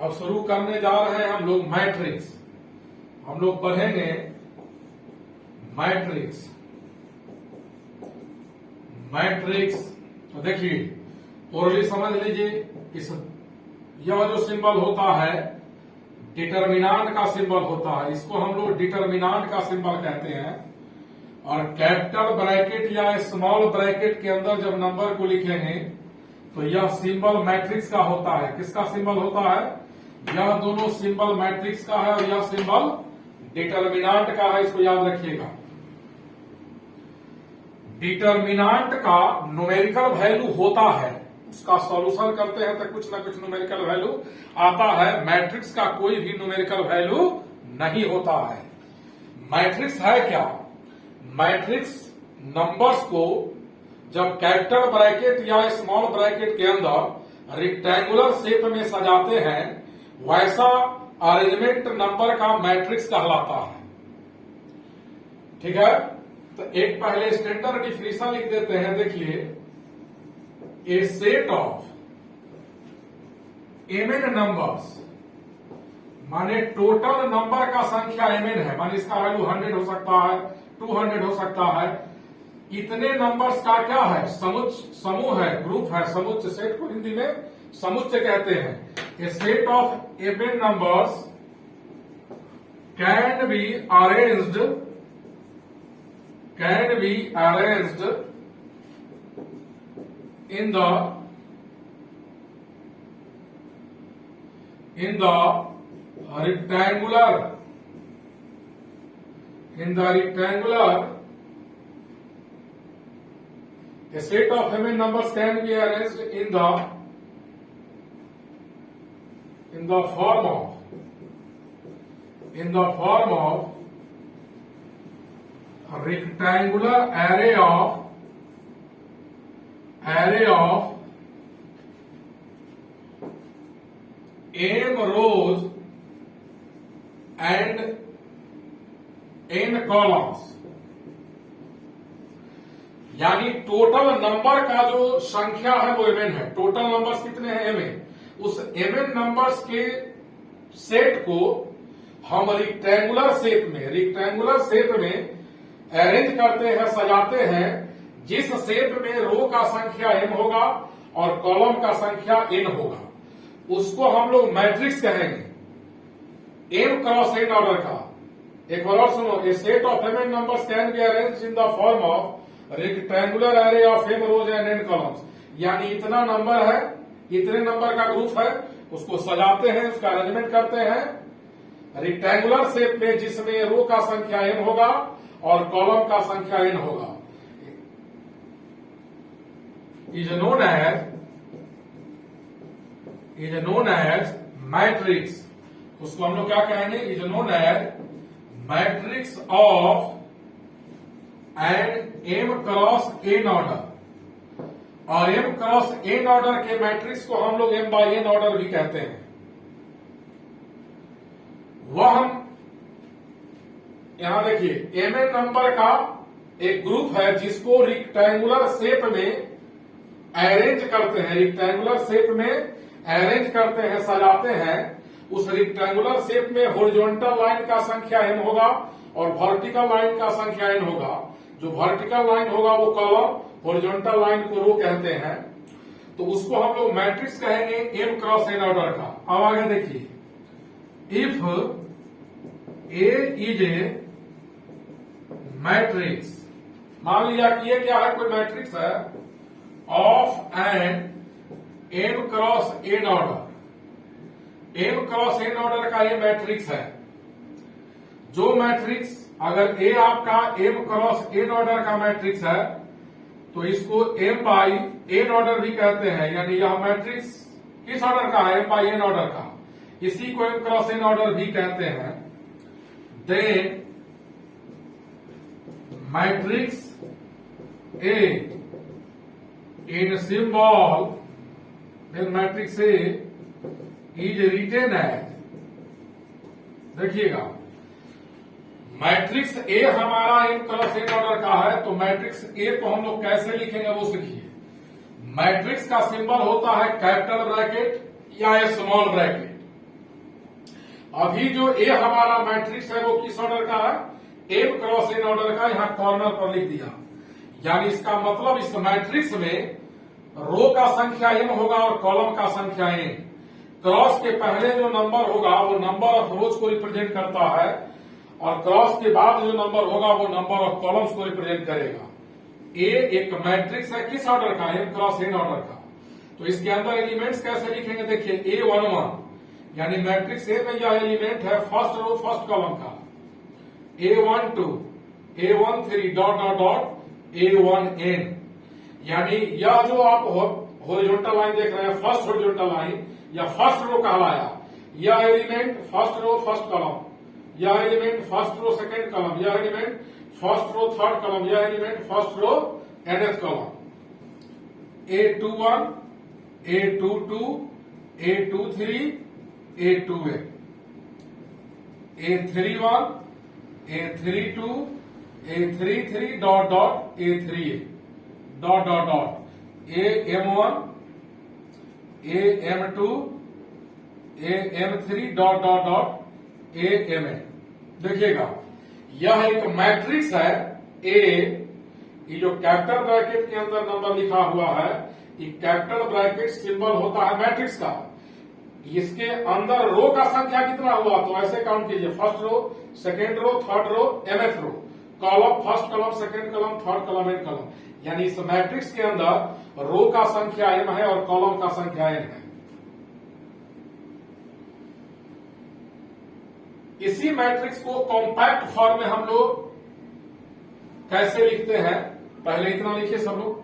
अब शुरू करने जा रहे हैं हम लोग मैट्रिक्स। हम लोग पढ़ेंगे मैट्रिक्स। मैट्रिक्स तो देखिए ओरली समझ लीजिए, इस यह जो सिंबल होता है डिटर्मिनांट का सिंबल होता है, इसको हम लोग डिटर्मिनांट का सिंबल कहते हैं। और कैपिटल ब्रैकेट या स्मॉल ब्रैकेट के अंदर जब नंबर को लिखेंगे तो यह सिंबल मैट्रिक्स का होता है। किसका सिंबल होता है? यह दोनों सिंबल मैट्रिक्स का है और यह सिंबल डिटर्मिनांट का है, इसको याद रखिएगा। डिटर्मिनांट का न्यूमेरिकल वैल्यू होता है, उसका सॉल्यूशन करते हैं तो कुछ ना कुछ न्यूमेरिकल वैल्यू आता है। मैट्रिक्स का कोई भी न्यूमेरिकल वैल्यू नहीं होता है। मैट्रिक्स है क्या? मैट्रिक्स नंबर्स को जब कैपिटल ब्रैकेट या स्मॉल ब्रैकेट के अंदर रेक्टेंगुलर शेप में सजाते हैं, वैसा अरेंजमेंट नंबर का मैट्रिक्स कहलाता है। ठीक है, तो एक पहले स्टैंडर्ड डिफिनेशन लिख देते हैं। देखिए, ए सेट ऑफ एमएन नंबर्स, माने टोटल नंबर का संख्या एमएन है, माने इसका वैल्यू 100 हो सकता है, 200 हो सकता है। इतने नंबर्स का क्या है? समूह है, ग्रुप है। समुच्चय, सेट को हिंदी में समुच्चय कहते हैं। A set of m n numbers can be arranged in the rectangular a set of mn numbers can be arranged in the form of a rectangular array of m rows and n columns। यानी total number का जो संख्या है वो mn है। Total numbers कितने हैं? mn। उस mn नंबर्स के सेट को हम रेक्टेंगुलर शेप में अरेंज करते हैं, सजाते हैं, जिस शेप में रो का संख्या m होगा और कॉलम का संख्या n होगा, उसको हम लोग मैट्रिक्स कहेंगे। m क्रॉस n ऑर्डर का। एक बार और सुनो, a set of mn numbers can be arranged in the form of rectangular array of m rows and n columns. यानी इतना नंबर है, इतने नंबर का ग्रुप है, उसको सजाते हैं, उसका अरेंजमेंट करते हैं रेक्टेंगुलर शेप में, जिसमें रो का संख्या m होगा और कॉलम का संख्या n होगा। is known as matrix. उसको हम लोग क्या कहेंगे? is known as matrix of and m cross n order. और m क्रॉस n ऑर्डर के मैट्रिक्स को हम लोग m by n ऑर्डर भी कहते हैं। वह हम यहां देखिए, mn नंबर का एक ग्रुप है जिसको रेक्टेंगुलर शेप में अरेंज करते हैं, सजाते हैं। उस रेक्टेंगुलर शेप में हॉरिजॉन्टल लाइन का संख्या n होगा और वर्टिकल लाइन का संख्या n होगा। जो वर्टिकल लाइन होगा वो कॉलम, हॉरिजॉन्टल लाइन को रो कहते हैं। तो उसको हम लोग मैट्रिक्स कहेंगे m क्रॉस n ऑर्डर का। अब आगे देखिए, if A is a matrix, मान लिया कि ये क्या है? कोई मैट्रिक्स है of an m cross n order. m cross n order का ये मैट्रिक्स है। जो मैट्रिक्स, अगर A आपका m क्रॉस n ऑर्डर का मैट्रिक्स है तो इसको m बाई n ऑर्डर भी कहते हैं। यानी यह मैट्रिक्स किस ऑर्डर का है? m बाई n ऑर्डर का। इसी को m क्रॉस n ऑर्डर भी कहते हैं। Then matrix A in symbol, then matrix A is written as, देखिएगा, मैट्रिक्स ए हमारा m क्रॉस n ऑर्डर का है, तो मैट्रिक्स ए को हम लोग कैसे लिखेंगे वो सीखिए। मैट्रिक्स का सिंबल होता है कैपिटल ब्रैकेट या स्मॉल ब्रैकेट। अभी जो ए हमारा मैट्रिक्स है वो किस ऑर्डर का है, एम क्रॉस एन ऑर्डर का, यहां कॉर्नर पर लिख दिया। यानी इसका मतलब इस मैट्रिक्स में रो का संख्या एम होगा और कॉलम का संख्या एन। क्रॉस के पहले जो नंबर होगा वो नंबर ऑफ रोज को रिप्रेजेंट करता है और क्रॉस के बाद जो नंबर होगा वो नंबर ऑफ कॉलम्स को रिप्रेजेंट करेगा। ए एक मैट्रिक्स है किस ऑर्डर का, एम क्रॉस एन ऑर्डर का। तो इसके अंदर एलिमेंट्स कैसे लिखेंगे, देखिए A11 यानी मैट्रिक्स ए में यह एलिमेंट है फर्स्ट रो फर्स्ट कॉलम का, A12 A13 dot dot dot A1n। यानी यह जो आप हॉरिजॉन्टल लाइन देख रहे हैं फर्स्ट हॉरिजॉन्टल लाइन या फर्स्ट रो कहलाया, यह element first row first column, यह element first row second column, यह element first row third column, यह element first row nth column. A21 A22 A23 A2a, A31 A32 A33 dot dot A3a dot dot dot AM1 AM2 AM3 dot dot dot AMn। देखिएगा यह एक matrix है ए, ये जो capital bracket के अंदर number लिखा हुआ है, ये कैपिटल ब्रैकेट सिंबल होता है मैट्रिक्स का। इसके अंदर रो का संख्या कितना हुआ तो ऐसे काउंट कीजिए, first row second row third row mth row, column first column second column third column n column. यानी इस मैट्रिक्स के अंदर रो का संख्या m है और कॉलम का संख्या n है। इसी मैट्रिक्स को कॉम्पैक्ट फॉर्म में हम लोग कैसे लिखते हैं, पहले इतना लिखिए सब लोग।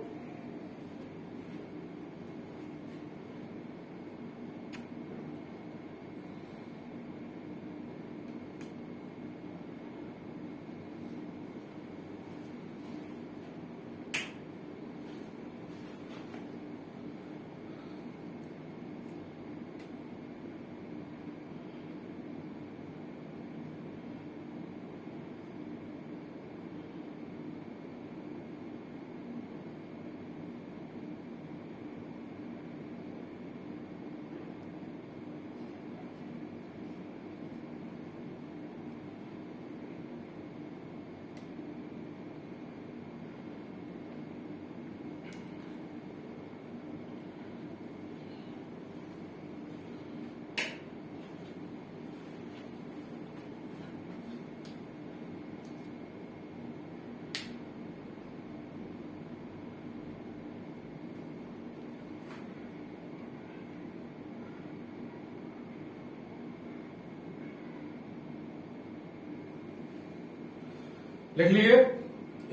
लिख लिए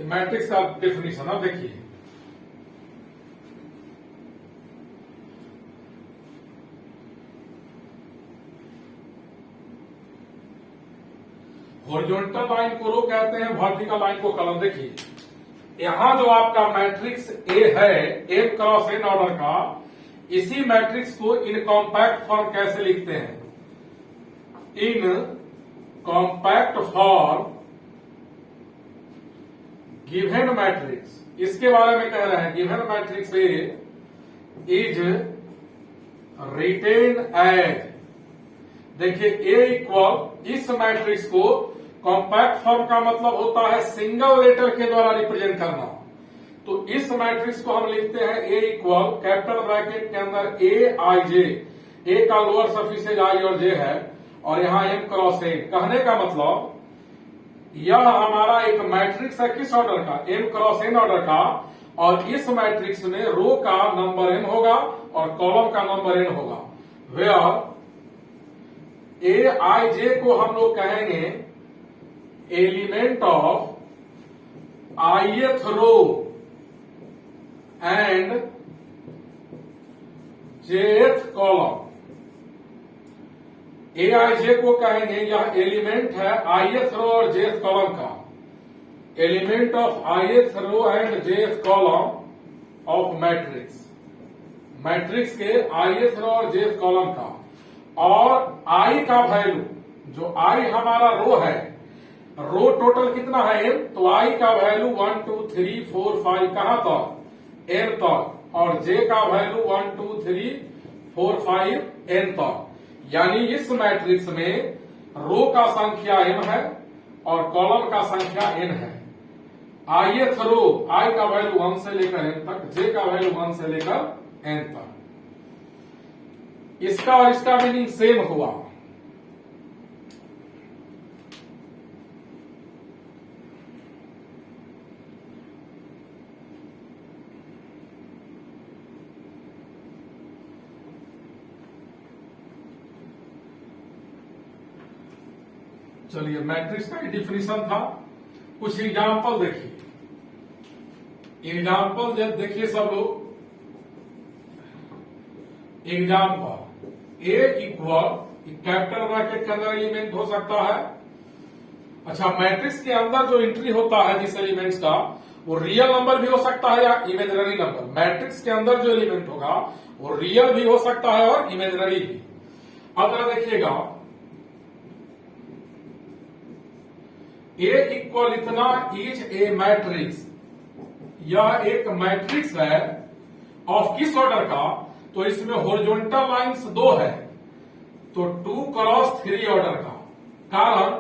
मैट्रिक्स का डेफिनेशन। अब देखिए हॉरिजॉन्टल लाइन को रो कहते हैं, वर्टिकल लाइन को कॉलम। देखिए यहां जो आपका मैट्रिक्स ए है एम क्रॉस एन ऑर्डर का, इसी मैट्रिक्स को इन कॉम्पैक्ट फॉर्म कैसे लिखते हैं, in compact form given matrix. इसके बारे में कह रहे हैं given matrix A is written as. देखिए ए इक्वल, इस मैट्रिक्स को कॉम्पैक्ट फॉर्म का मतलब होता है सिंगल लेटर के द्वारा रिप्रेजेंट करना। तो इस मैट्रिक्स को हम लिखते हैं ए इक्वल कैपिटल ब्रैकेट के अंदर ए आई जे, ए का लोअर सफिक्स आई और जे है और यहां एम क्रॉस ए। कहने का मतलब यह हमारा एक मैट्रिक्स है किस ऑर्डर का, एम क्रॉस एन ऑर्डर का, और इस मैट्रिक्स में रो का नंबर एन होगा और कॉलम का नंबर एन होगा। वेयर ए आई जे को हम लोग कहेंगे element of ith row and jth column. A I j को कहेंगे यह एलिमेंट है आईएथ रो और जेथ कॉलम का, element of ith row and jth column of matrix, matrix के आईएथ रो और जेथ कॉलम का। और आई का वैल्यू, जो आई हमारा रो है, रो टोटल कितना है एम, तो आई का वैल्यू 1 2 3 4 5 कहां तक, एन तक, और जे का वैल्यू 1 2 3 4 5 एन तक। यानी इस मैट्रिक्स में रो का संख्या m है और कॉलम का संख्या n है। ith रो i का वैल्यू 1 से लेकर n तक, j का वैल्यू 1 से लेकर n तक। इसका और इसका मीनिंग सेम हुआ। चलिए मैट्रिक्स का डिफिनीशन था, कुछ एग्जाम्पल देखिए। एग्जाम्पल देखिए सब लोग। एग्जाम्पल ए इक्वल, कैपिटल ब्रैकेट के अंदर एलिमेंट हो सकता है। अच्छा, मैट्रिक्स के अंदर जो एंट्री होता है जिस एलिमेंट्स का, वो रियल नंबर भी हो सकता है या इमेजिनरी नंबर। मैट्रिक्स के अंदर जो एलिमेंट होगा वो रियल भी हो सकता है और इमेजिनरी भी। अब जरा देखिएगा, ए इक्वल इतना इज ए मैट्रिक्स, यह एक मैट्रिक्स है ऑफ किस ऑर्डर का, तो इसमें हॉरिजॉन्टल लाइंस 2 है, तो 2 क्रॉस 3 ऑर्डर का। कारण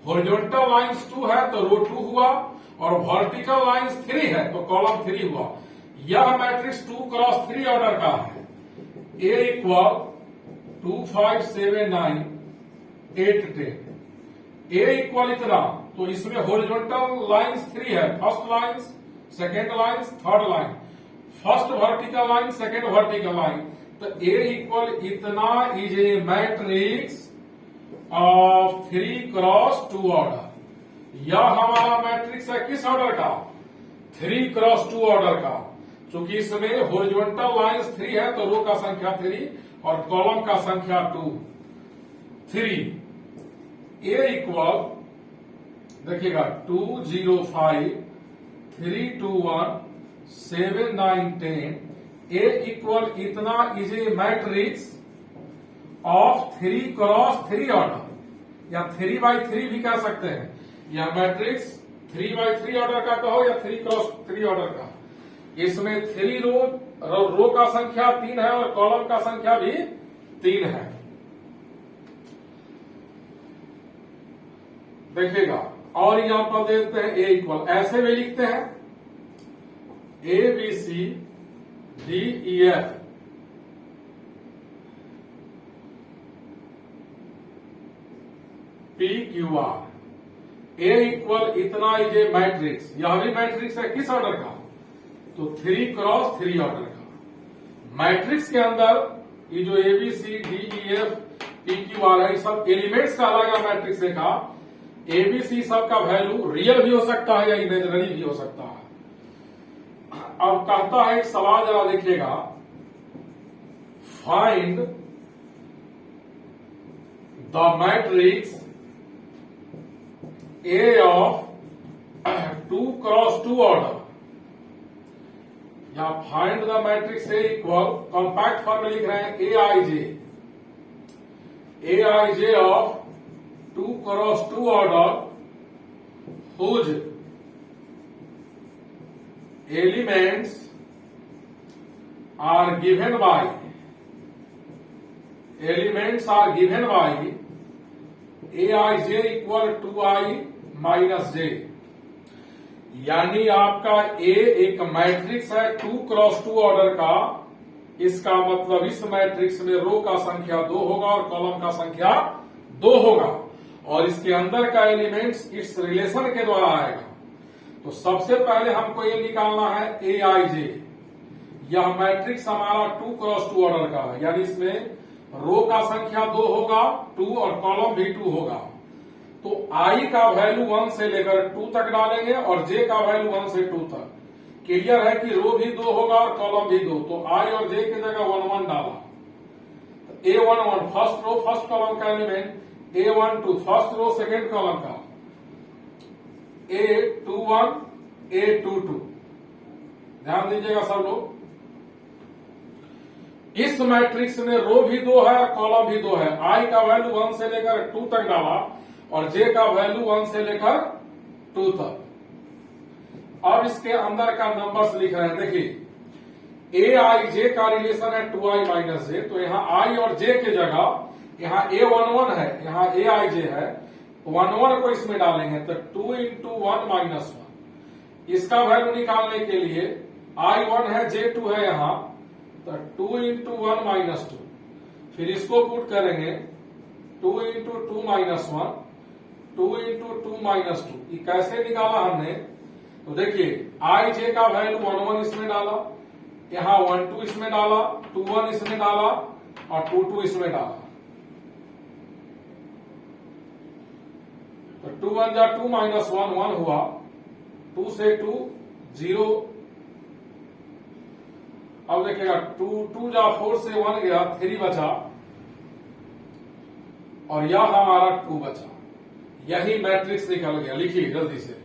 हॉरिजॉन्टल लाइंस 2 है तो रो 2 हुआ, और वर्टिकल लाइंस 3 है तो कॉलम 3 हुआ। यह मैट्रिक्स 2 क्रॉस 3 ऑर्डर का है। ए इक्वल 2 5 7 9 8 10। ए इक्वल इतना, तो इसमें हॉरिजॉन्टल लाइंस 3 है, first lines, second lines, third line, first vertical line, second vertical line. तो ए इक्वल इतना is a matrix of 3 cross 2 order. यह हमारा मैट्रिक्स है किस ऑर्डर का, 3 क्रॉस 2 ऑर्डर का। क्योंकि इसमें हॉरिजॉन्टल लाइंस 3 है तो रो का संख्या 3 और कॉलम का संख्या 2 3। ए इक्वल देखिएगा 2 0 5 3 2 1 7 9 10। ए इक्वल इतना is a matrix of 3 cross 3 order, या 3x3 भी कह सकते हैं। यह मैट्रिक्स 3x3 ऑर्डर का कहो या 3 क्रॉस 3 ऑर्डर का। इसमें 3 रो का संख्या 3 है और कॉलम का संख्या भी 3 है। देखिएगा और एग्जाम्पल देते हैं। ए इक्वल ऐसे भी लिखते हैं, A B C D E F, P Q R. A equal इतना इज ए मैट्रिक्स, यह भी मैट्रिक्स है किस ऑर्डर का, तो 3 क्रॉस 3 ऑर्डर का। मैट्रिक्स के अंदर ये जो A B C D E F P Q R है, सब एलिमेंट्स का अलग है। मैट्रिक्स का एबीसी सब का वैल्यू रियल भी हो सकता है या इमेजिनरी भी हो सकता है। अब कहता है एक सवाल, जरा देखिएगा, find the matrix A of 2 cross 2 order, या find the matrix A equal, compact form में लिख रहे हैं a I j of 2 cross 2 order whose elements are given by aij equal to I minus j। यानी आपका ए एक matrix है 2 cross 2 order का। इसका मतलब इस मैट्रिक्स में रो का संख्या 2 होगा और कॉलम का संख्या 2 होगा, और इसके अंदर का एलिमेंट्स इस रिलेशन के द्वारा आएगा। तो सबसे पहले हमको ये निकालना है ए आई जे। यह मैट्रिक्स हमारा 2 क्रॉस 2 ऑर्डर का है, यानी इसमें रो का संख्या 2 होगा 2 और कॉलम भी 2 होगा। तो आई का वैल्यू 1 से लेकर 2 तक डालेंगे और जे का वैल्यू 1 से 2 तक। क्लियर है कि रो भी 2 होगा और कॉलम भी 2, तो आई और जे की जगह 1 1 डाला। A11 first row first column का element, A12 first row second column का, A21 A22। ध्यान दीजिएगा सब लोग, इस मैट्रिक्स में रो भी 2 है और कॉलम भी 2 है। आई का वैल्यू 1 से लेकर 2 तक डाला और जे का वैल्यू 1 से लेकर 2 तक। अब इसके अंदर का नंबर्स लिख रहे हैं, देखिए ए आई जे का रिलेशन है 2i माइनस जे, तो यहां आई और जे के जगह यहाँ A11 है, यहाँ Aij है, 11 को इसमें डालेंगे तो 2 इंटू 1 माइनस 1। इसका वैल्यू निकालने के लिए I1 है, J2 है यहाँ, तो 2 इंटू 1 माइनस 2। फिर इसको पुट करेंगे 2 इंटू 2 माइनस 1, 2 इंटू 2 माइनस 2। ये कैसे निकाला हमने, तो देखिए Ij का वैल्यू 11 इसमें डाला, यहाँ 12 इसमें डाला, 21 इसमें डाला और 22 इसमें डाला। तो 2 1 जा 2 माइनस 1 1 हुआ, 2 से 2 0। अब देखिएगा 2 जा 4 से 1 गया, 3 बचा और यह हमारा 2 बचा। यही मैट्रिक्स निकल गया। लिखिए जल्दी से।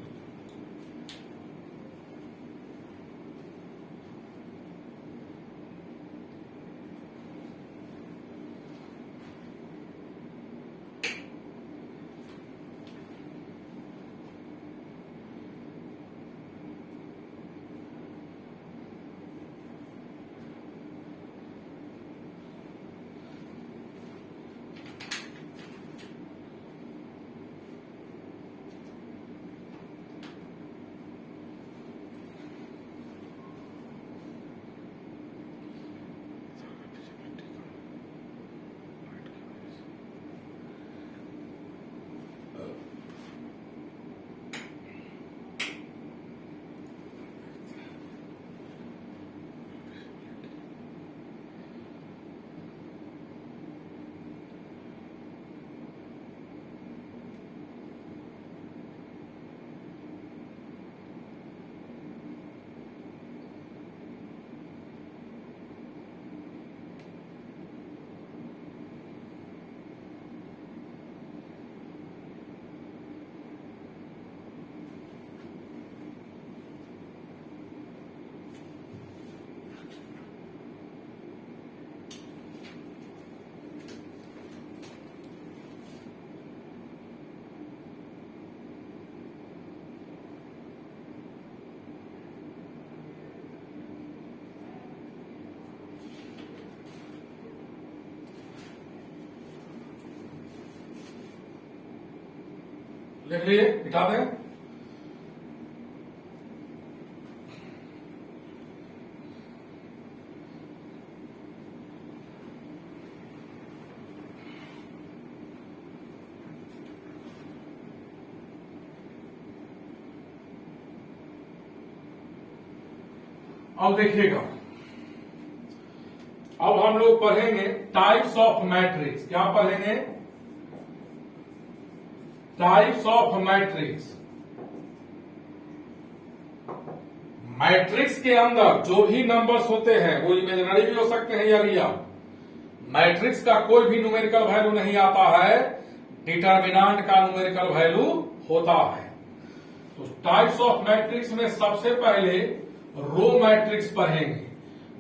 लिख लीजिए, मिटा दें। अब देखिएगा, अब हम लोग पढ़ेंगे टाइप्स ऑफ मैट्रिक्स। क्या पढ़ेंगे? Types of matrix. मैट्रिक्स के अंदर जो भी नंबर्स होते हैं वो इमेजिनरी भी हो सकते हैं या रियल। मैट्रिक्स का कोई भी न्यूमेरिकल वैल्यू नहीं आता है, डिटर्मिनेंट का न्यूमेरिकल वैल्यू होता है। तो टाइप्स ऑफ मैट्रिक्स में सबसे पहले रो मैट्रिक्स पढ़ेंगे।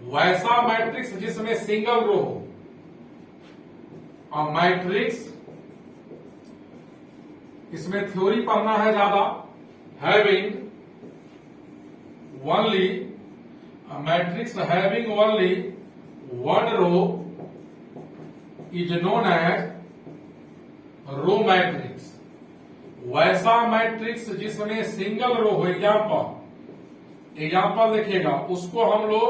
वैसा मैट्रिक्स जिसमें सिंगल रो हो। और मैट्रिक्स इसमें थ्योरी पढ़ना है ज्यादा। Having only matrix having only one row is known as row matrix. वैसा मैट्रिक्स जिसमें सिंगल रो हो, एग्जाम्पल देखिएगा, उसको हम लोग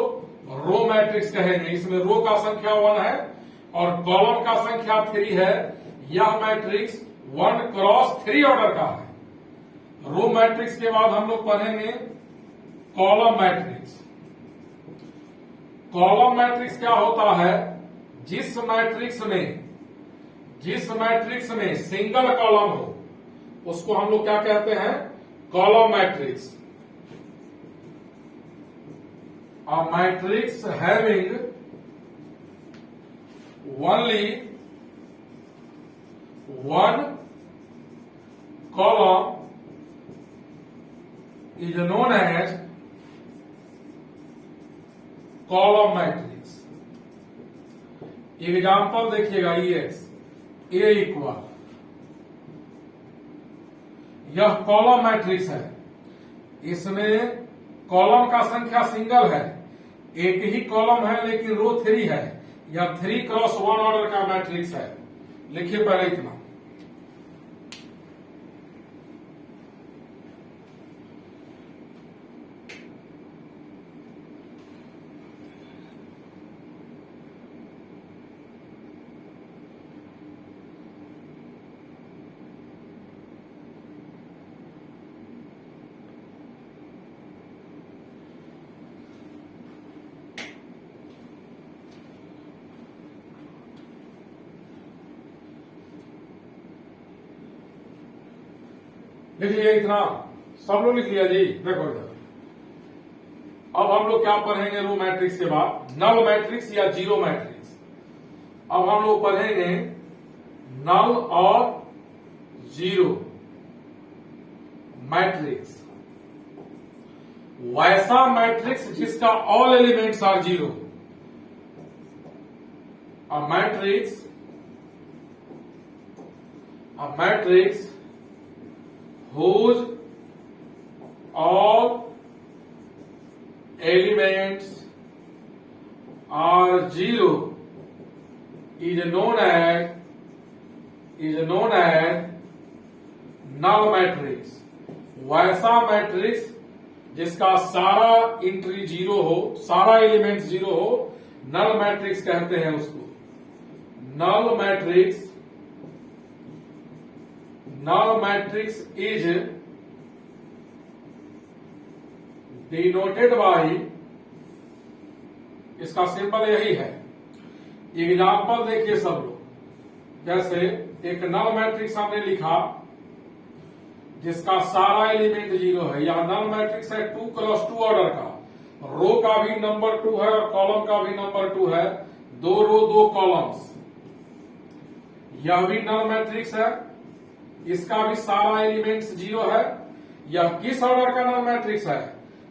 रो मैट्रिक्स कहेंगे। इसमें रो का संख्या 1 है और कॉलम का संख्या 3 है। यह मैट्रिक्स 1 क्रॉस 3 ऑर्डर का है। रो मैट्रिक्स के बाद हम लोग पढ़ेंगे कॉलम मैट्रिक्स। कॉलम मैट्रिक्स क्या होता है? जिस मैट्रिक्स में सिंगल कॉलम हो उसको हम लोग क्या कहते हैं? Column matrix. A matrix having only one column is known as column matrix। Example देखिएगा, EX A इक्वल, यह कॉलम मैट्रिक्स है। इसमें कॉलम का संख्या सिंगल है, एक ही कॉलम है लेकिन रो 3 है। यह 3 क्रॉस 1 ऑर्डर का मैट्रिक्स है। लिखिए पहले इतना। लिखिए इतना, सब लोग लिख लिया जी। देखो इधर, अब हम लोग क्या पढ़ेंगे रो मैट्रिक्स के बाद? नल मैट्रिक्स या जीरो मैट्रिक्स। अब हम लोग पढ़ेंगे नल और जीरो मैट्रिक्स। वैसा मैट्रिक्स जिसका all elements are zero. A matrix whose all elements are zero is known as null matrix। वैसा मैट्रिक्स जिसका सारा इंट्री जीरो हो, सारा एलिमेंट जीरो हो, नल मैट्रिक्स कहते हैं उसको। Null matrix is denoted by, इसका सिंबल यही है। एग्जाम्पल देखिए सब लोग। जैसे एक नल मैट्रिक्स हमने लिखा जिसका सारा एलिमेंट जीरो है, या नल मैट्रिक्स है 2x2 ऑर्डर का, रो का भी नंबर 2 है और कॉलम का भी नंबर 2 है, 2 रो 2 कॉलम्स। यह भी नल मैट्रिक्स है, इसका भी सारा एलिमेंट्स जीरो है। यह किस ऑर्डर का नल मैट्रिक्स है?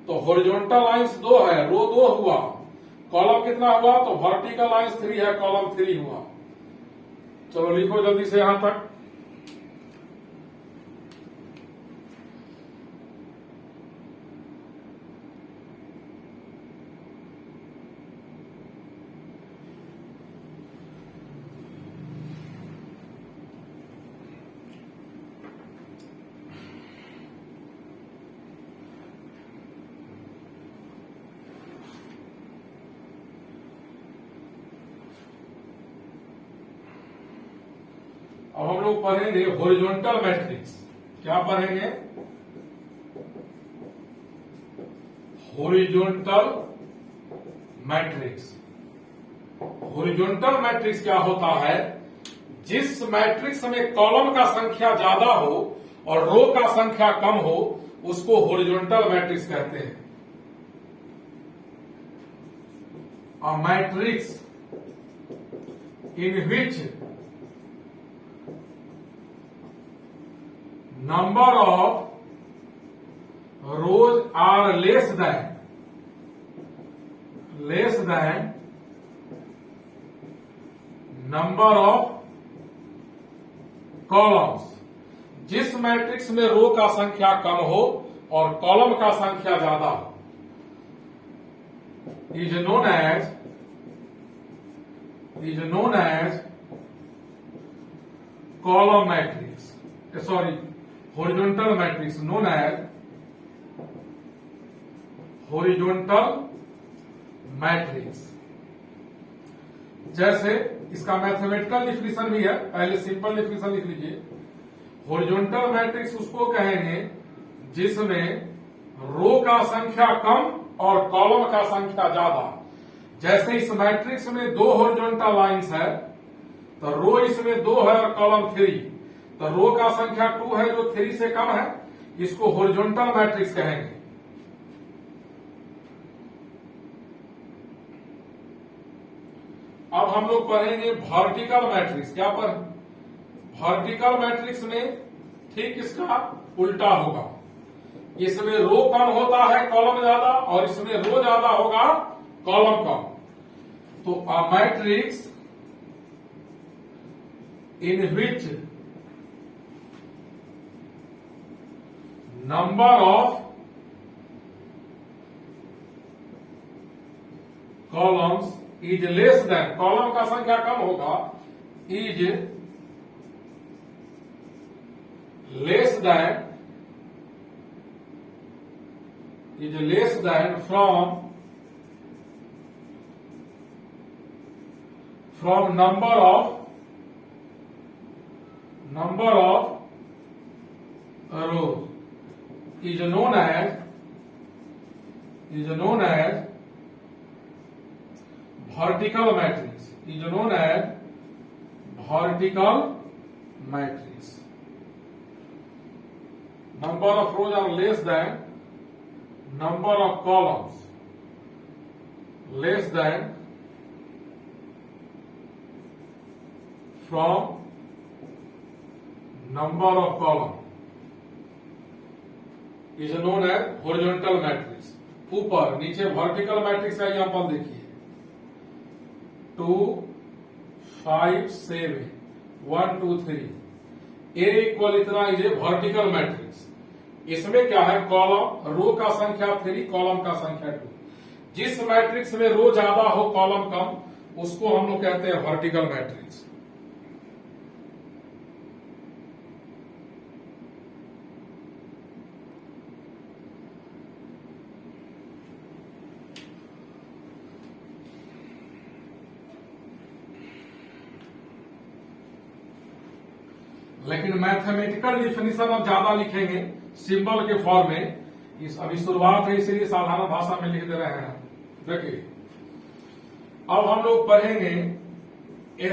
तो हॉरिजॉन्टल लाइंस 2 है, रो 2 हुआ, कॉलम कितना हुआ? तो वर्टिकल लाइंस 3 है, कॉलम 3 हुआ। चलो लिखो जल्दी से यहां तक। अब हम लोग पढ़ेंगे हॉरिजॉन्टल मैट्रिक्स। क्या पढ़ेंगे? Horizontal matrix. हॉरिजॉन्टल मैट्रिक्स क्या होता है? जिस मैट्रिक्स में कॉलम का संख्या ज्यादा हो और रो का संख्या कम हो, उसको हॉरिजॉन्टल मैट्रिक्स कहते हैं। A matrix in which number of rows are less than number of columns। जिस मैट्रिक्स में रो का संख्या कम हो और कॉलम का संख्या ज्यादा हो, is known as column matrix, sorry, horizontal matrix, known as horizontal matrix। जैसे इसका मैथमेटिकल डिफिनेशन भी है, पहले सिंपल डिफिनेशन लिख लीजिए। हॉरिजॉन्टल मैट्रिक्स उसको कहेंगे जिसमें रो का संख्या कम और कॉलम का संख्या ज्यादा। जैसे इस मैट्रिक्स में 2 हॉरिजॉन्टल लाइंस है, तो रो इसमें 2 है और कॉलम 3, तो रो का संख्या 2 है जो 3 से कम है, इसको हॉरिजॉन्टल मैट्रिक्स कहेंगे। अब हम लोग पढ़ेंगे वर्टिकल मैट्रिक्स। क्या पर? वर्टिकल मैट्रिक्स में ठीक इसका उल्टा होगा। इसमें रो कम होता है, कॉलम ज्यादा, और इसमें रो ज्यादा होगा, कॉलम कम। तो a matrix in which number of columns is less than, column का संख्या कम होगा, is less than from number of rows is known as vertical matrix. Number of rows are less than number of columns, less than from number of column is known as horizontal matrix. ऊपर नीचे vertical matrix का example देखिए 2 5 7 1 2 3 ए equal इतना is A vertical matrix. इसमें क्या है, column row का संख्या 3 कॉलम का संख्या 2। जिस मैट्रिक्स में रो ज्यादा हो कॉलम कम उसको हम लोग कहते हैं वर्टिकल मैट्रिक्स। लेकिन मैथमेटिकल डिफिनीशन अब ज्यादा लिखेंगे सिंबल के फॉर्म में। इस अभी शुरुआत है इसलिए साधारण भाषा में लिख दे रहे हैं। देखिए अब हम लोग पढ़ेंगे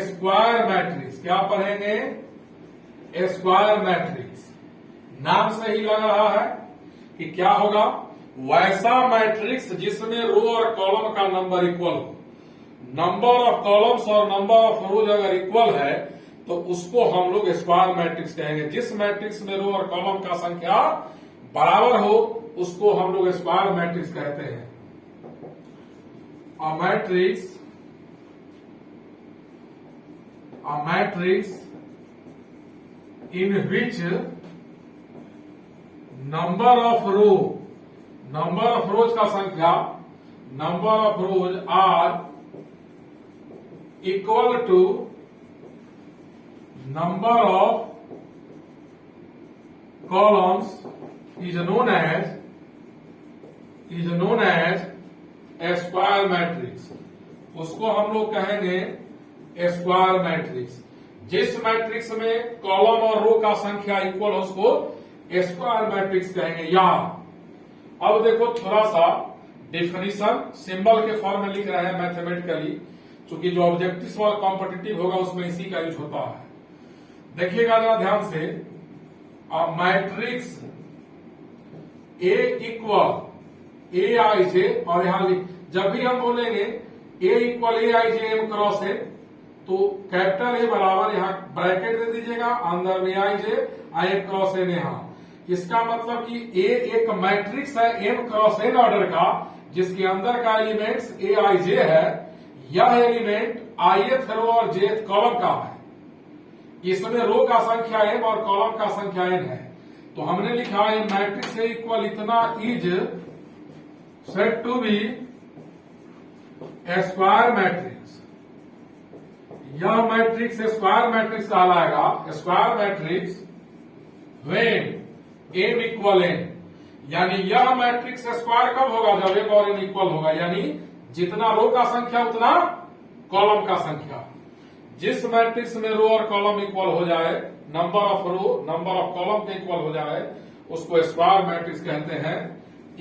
स्क्वायर मैट्रिक्स। क्या पढ़ेंगे, स्क्वायर मैट्रिक्स। नाम से ही लग रहा है कि क्या होगा, वैसा मैट्रिक्स जिसमें रो और कॉलम का नंबर इक्वल हो। नंबर ऑफ कॉलम्स और नंबर ऑफ रोज अगर इक्वल है तो उसको हम लोग स्क्वायर मैट्रिक्स कहेंगे। जिस मैट्रिक्स में रो और कॉलम का संख्या बराबर हो उसको हम लोग स्क्वायर मैट्रिक्स कहते हैं। A matrix in which number of rows का संख्या number of rows are equal to number of columns is known as a square matrix। उसको हम लोग कहेंगे स्क्वायर मैट्रिक्स। जिस मैट्रिक्स में कॉलम और रो का संख्या इक्वल हो उसको स्क्वायर मैट्रिक्स कहेंगे। या अब देखो थोड़ा सा डिफिनीशन सिंबल के फॉर्म में लिख रहे हैं मैथमेटिकली, क्योंकि जो ऑब्जेक्टिव और कॉम्पिटिटिव होगा उसमें इसी का यूज होता है। देखिएगा जरा ध्यान से, मैट्रिक्स ए इक्वल ए आई जे, और यहां जब भी हम बोलेंगे A equal A I j m cross A तो कैपिटल ए बराबर यहां ब्रैकेट दे दीजिएगा, अंदर में आई जे आई एम क्रॉस एन यहां। इसका मतलब कि ए एक मैट्रिक्स है एम क्रॉस एन ऑर्डर का जिसके अंदर का एलिमेंट्स ए आई जे है। यह एलिमेंट ith रो और jth कॉलम का है। इसमें रो का संख्या m और कॉलम का संख्या n है। तो हमने लिखा है मैट्रिक्स ए इक्वल इतना is said to be square matrix. यह मैट्रिक्स स्क्वायर मैट्रिक्स कहलाएगा। Square matrix when m equal n, यानी यह मैट्रिक्स स्क्वायर कब होगा, जब m और n इक्वल होगा, यानी जितना रो का संख्या उतना कॉलम का संख्या। जिस मैट्रिक्स में रो और कॉलम इक्वल हो जाए, number of row number of column के इक्वल हो जाए, उसको स्क्वायर मैट्रिक्स कहते हैं।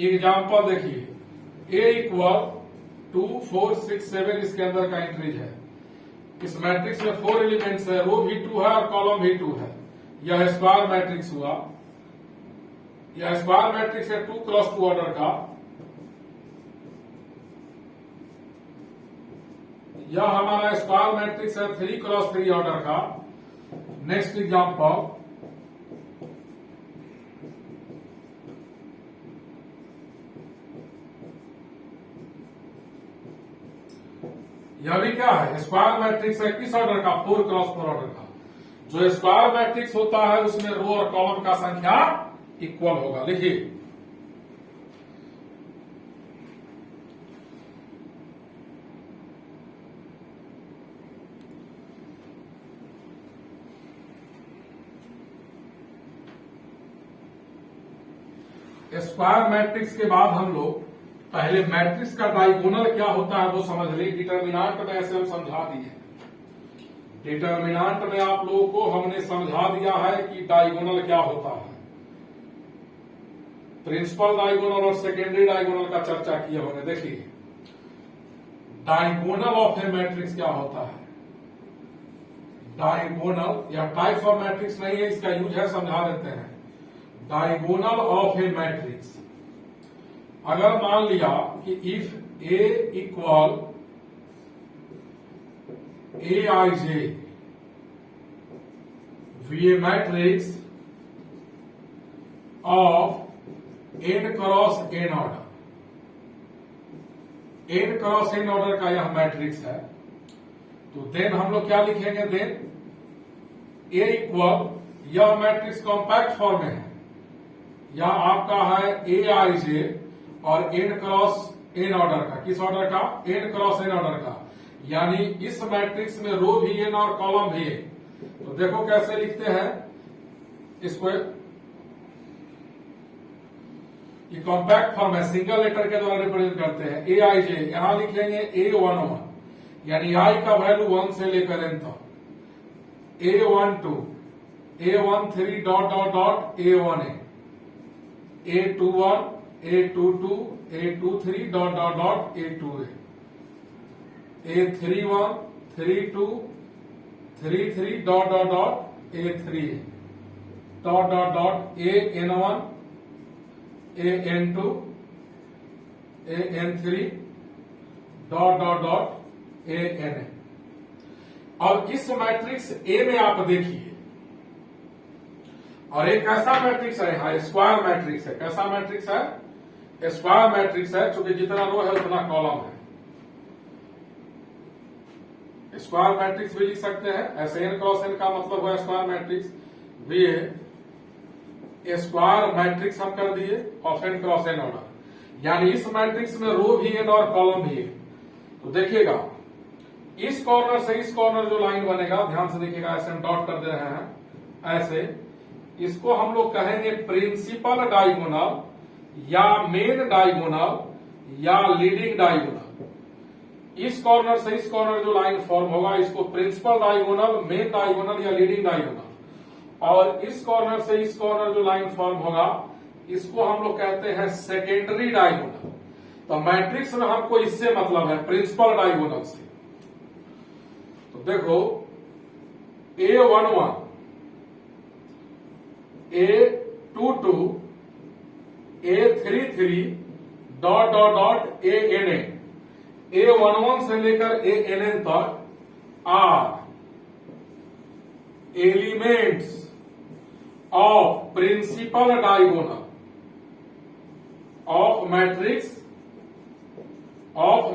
एग्जांपल देखिए, ए इक्वल 2 4 6 7 इसके अंदर का एंट्रीज है। इस मैट्रिक्स में 4 एलिमेंट्स है, रो भी 2 है और कॉलम भी 2 है। यह स्क्वायर मैट्रिक्स हुआ। यह स्क्वायर मैट्रिक्स है 2 क्रॉस 2 ऑर्डर का। यह हमारा स्क्वायर मैट्रिक्स है 3 क्रॉस 3 ऑर्डर का। नेक्स्ट एग्जांपल, यह भी क्या है, स्क्वायर मैट्रिक्स है किस ऑर्डर का, 4 क्रॉस 4 ऑर्डर का। जो स्क्वायर मैट्रिक्स होता है उसमें रो और कॉलम का संख्या इक्वल होगा। लिखिए स्क्वायर मैट्रिक्स के बाद हम लोग पहले मैट्रिक्स का डायगोनल क्या होता है वो समझ ले। डिटर्मिनेंट में ऐसे हम समझा दिए, डिटर्मिनेंट में आप लोगों को हमने समझा दिया है कि डायगोनल क्या होता है। प्रिंसिपल डायगोनल और सेकेंडरी डायगोनल का चर्चा किए होंगे। देखिए डायगोनल ऑफ ए मैट्रिक्स क्या होता है। डायगोनल या टाइप्स ऑफ मैट्रिक्स नहीं है, इसका यूज है, समझा देते हैं। डायगोनल ऑफ ए मैट्रिक्स, अगर मान लिया कि if A equal A I J be a matrix of n cross n order, n cross n order का यह मैट्रिक्स है, तो देन हम लोग क्या लिखेंगे, देन ए इक्वल, यह मैट्रिक्स कॉम्पैक्ट फॉर्म में है, या आपका है ए आई जे और एन क्रॉस एन ऑर्डर का, किस ऑर्डर का, एन क्रॉस एन ऑर्डर का, यानी इस मैट्रिक्स में रो भी एन और कॉलम भी एन। तो देखो कैसे लिखते हैं इसको, ये कॉम्पैक्ट फॉर्म है, सिंगल लेटर के द्वारा रिप्रेजेंट करते हैं। ए आई जे यहां लिखेंगे A11, यानी आई का वैल्यू 1 से लेकर एन तक, A12, A13 dot dot dot A1A, A21, A22, A23 dot dot dot A2A, A31, 32, 33 dot dot dot A3A, dot dot dot AN1, AN2, AN3 dot dot dot ANA। अब इस matrix A में आप देखिए, और एक ऐसा matrix है, हाँ स्क्वायर मैट्रिक्स है। कैसा मैट्रिक्स है, स्क्वायर मैट्रिक्स है, क्योंकि जितना रो है उतना कॉलम है। स्क्वायर मैट्रिक्स भी लिख सकते हैं ऐसे, एन क्रॉस एन का मतलब है स्क्वायर मैट्रिक्स, भी है स्क्वायर मैट्रिक्स हम कर दिए of n cross n order, यानी इस मैट्रिक्स में रो भी एन और कॉलम भी है। तो देखिएगा इस कॉर्नर से इस कॉर्नर जो लाइन बनेगा, ध्यान से देखिएगा, ऐसे हम डॉट कर दे रहे हैं ऐसे, इसको हम लोग कहेंगे प्रिंसिपल डायगोनल या मेन डायगोनल या लीडिंग डायगोनल। इस कॉर्नर से इस कॉर्नर जो लाइन फॉर्म होगा, इसको प्रिंसिपल डायगोनल, मेन डायगोनल या लीडिंग डायगोनल, और इस कॉर्नर से इस कॉर्नर जो लाइन फॉर्म होगा, इसको हम लोग कहते हैं सेकेंडरी डायगोनल। तो मैट्रिक्स में हमको इससे मतलब है, प्रिंसिपल डायगोनल से। तो देखो A11, A22, A33 dot dot dot ANA, A11 से लेकर ANN तक are elements of principal diagonal of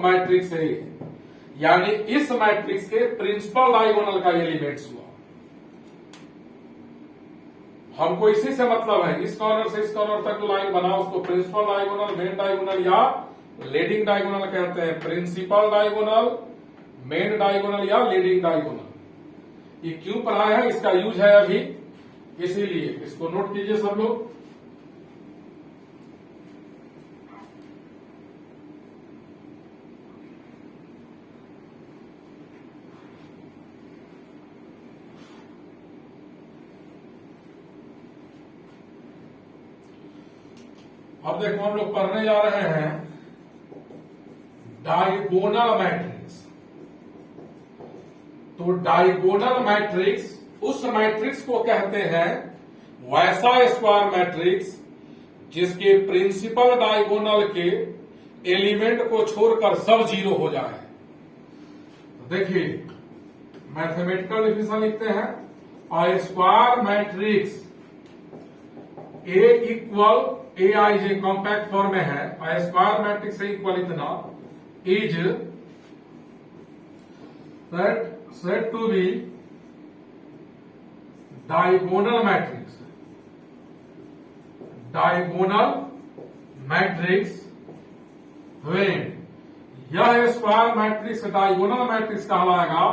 matrix A, यानी इस मैट्रिक्स के प्रिंसिपल डायगोनल का एलिमेंट्स हुआ। हमको इसी से मतलब है, इस कॉर्नर से इस कॉर्नर तक जो लाइन बना उसको प्रिंसिपल डायगोनल, मेन डायगोनल या लीडिंग डायगोनल कहते हैं। प्रिंसिपल डायगोनल, मेन डायगोनल या लीडिंग डायगोनल। ये क्यों पढ़ाया है, इसका यूज है अभी, इसीलिए इसको नोट कीजिए सब लोग। अब देखो हम लोग पढ़ने जा रहे हैं डायगोनल मैट्रिक्स। तो डायगोनल मैट्रिक्स उस मैट्रिक्स को कहते हैं, वैसा स्क्वायर मैट्रिक्स जिसके प्रिंसिपल डायगोनल के एलिमेंट को छोड़कर सब जीरो हो जाए। देखिए मैथमेटिकल डिफिनेशन लिखते हैं, a square matrix A equal A I J compact form में है, अ स्क्वायर मैट्रिक्स से इक्वल इतना is said to be diagonal matrix, diagonal matrix when, यह स्क्वायर मैट्रिक्स डायगोनल मैट्रिक्स कहलाएगा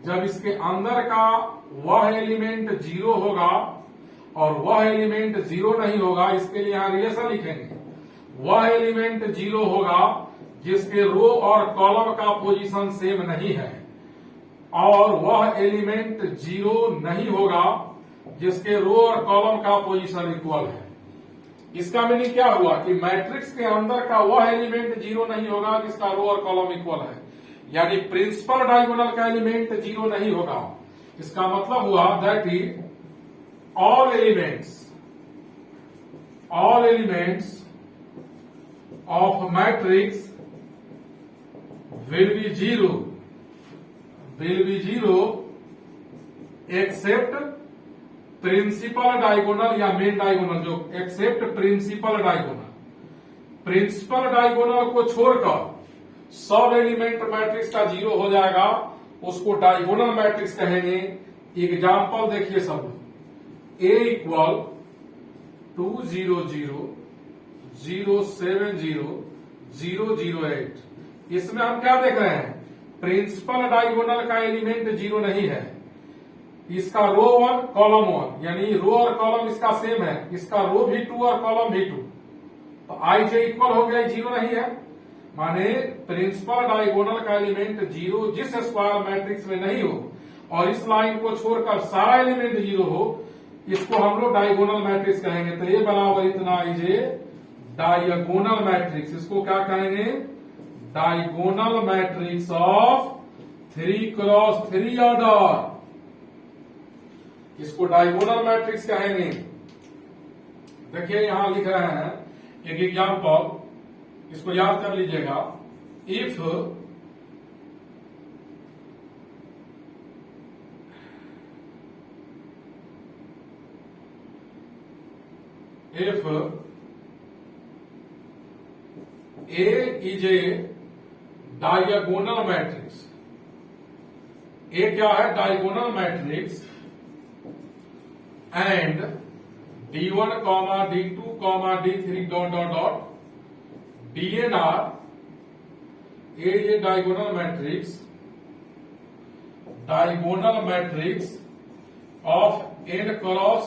जब इसके अंदर का वह एलिमेंट जीरो होगा और वह एलिमेंट जीरो नहीं होगा, इसके लिए यहां रिलेशन लिखेंगे। वह एलिमेंट जीरो होगा जिसके रो और कॉलम का पोजीशन सेम नहीं है, और वह एलिमेंट जीरो नहीं होगा जिसके रो और कॉलम का पोजीशन इक्वल है। इसका मीनिंग क्या हुआ कि मैट्रिक्स के अंदर का वह एलिमेंट जीरो नहीं होगा जिसका रो और कॉलम इक्वल है, यानी प्रिंसिपल डायगोनल का एलिमेंट जीरो नहीं होगा। इसका मतलब हुआ that is all elements of matrix will be zero except principal diagonal या मेन डायगोनल, जो एक्सेप्ट प्रिंसिपल डायगोनल को छोड़कर सब एलिमेंट मैट्रिक्स का जीरो हो जाएगा, उसको डायगोनल मैट्रिक्स कहेंगे। एग्जाम्पल देखिए सब लोग, A इक्वल 2 0 0 0 7 0 0 0 8। इसमें हम क्या देख रहे हैं, प्रिंसिपल डायगोनल का एलिमेंट जीरो नहीं है, इसका रो 1 कॉलम 1, यानी रो और कॉलम इसका सेम है, इसका रो भी 2 और कॉलम भी 2, तो आई जे इक्वल हो गया, जीरो नहीं है। माने प्रिंसिपल डायगोनल का एलिमेंट जीरो जिस स्क्वायर मैट्रिक्स में नहीं हो और इस लाइन को छोड़कर सारा एलिमेंट जीरो हो, इसको हम लोग डायगोनल मैट्रिक्स कहेंगे। तो ये बराबर इतना इजे डायगोनल मैट्रिक्स, इसको क्या कहेंगे, diagonal matrix of 3x3 order, इसको डायगोनल मैट्रिक्स कहेंगे। देखिए यहां लिख रहे हैं एक एग्जाम्पल, इसको याद कर लीजिएगा। If A is a diagonal matrix, A क्या है, diagonal matrix, and D1, D2, D3 dot dot dot DNR, A is a diagonal matrix of n cross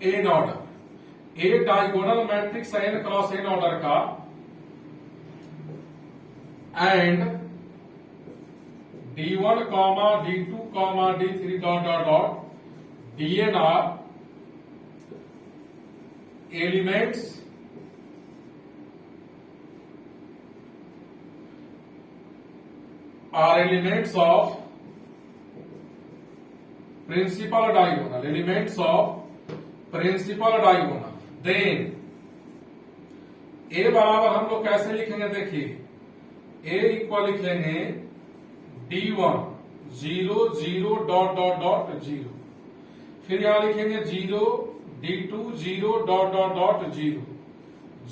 n order. A diagonal matrix है n cross n order का, and D1, D2, D3 dot dot dot DNR elements are elements of principal diagonal, then A बराबर हम लोग कैसे लिखेंगे, देखिए A equal लिखेंगे D1 0 0 dot dot dot 0, फिर यहां लिखेंगे 0 D2 0 dot dot dot 0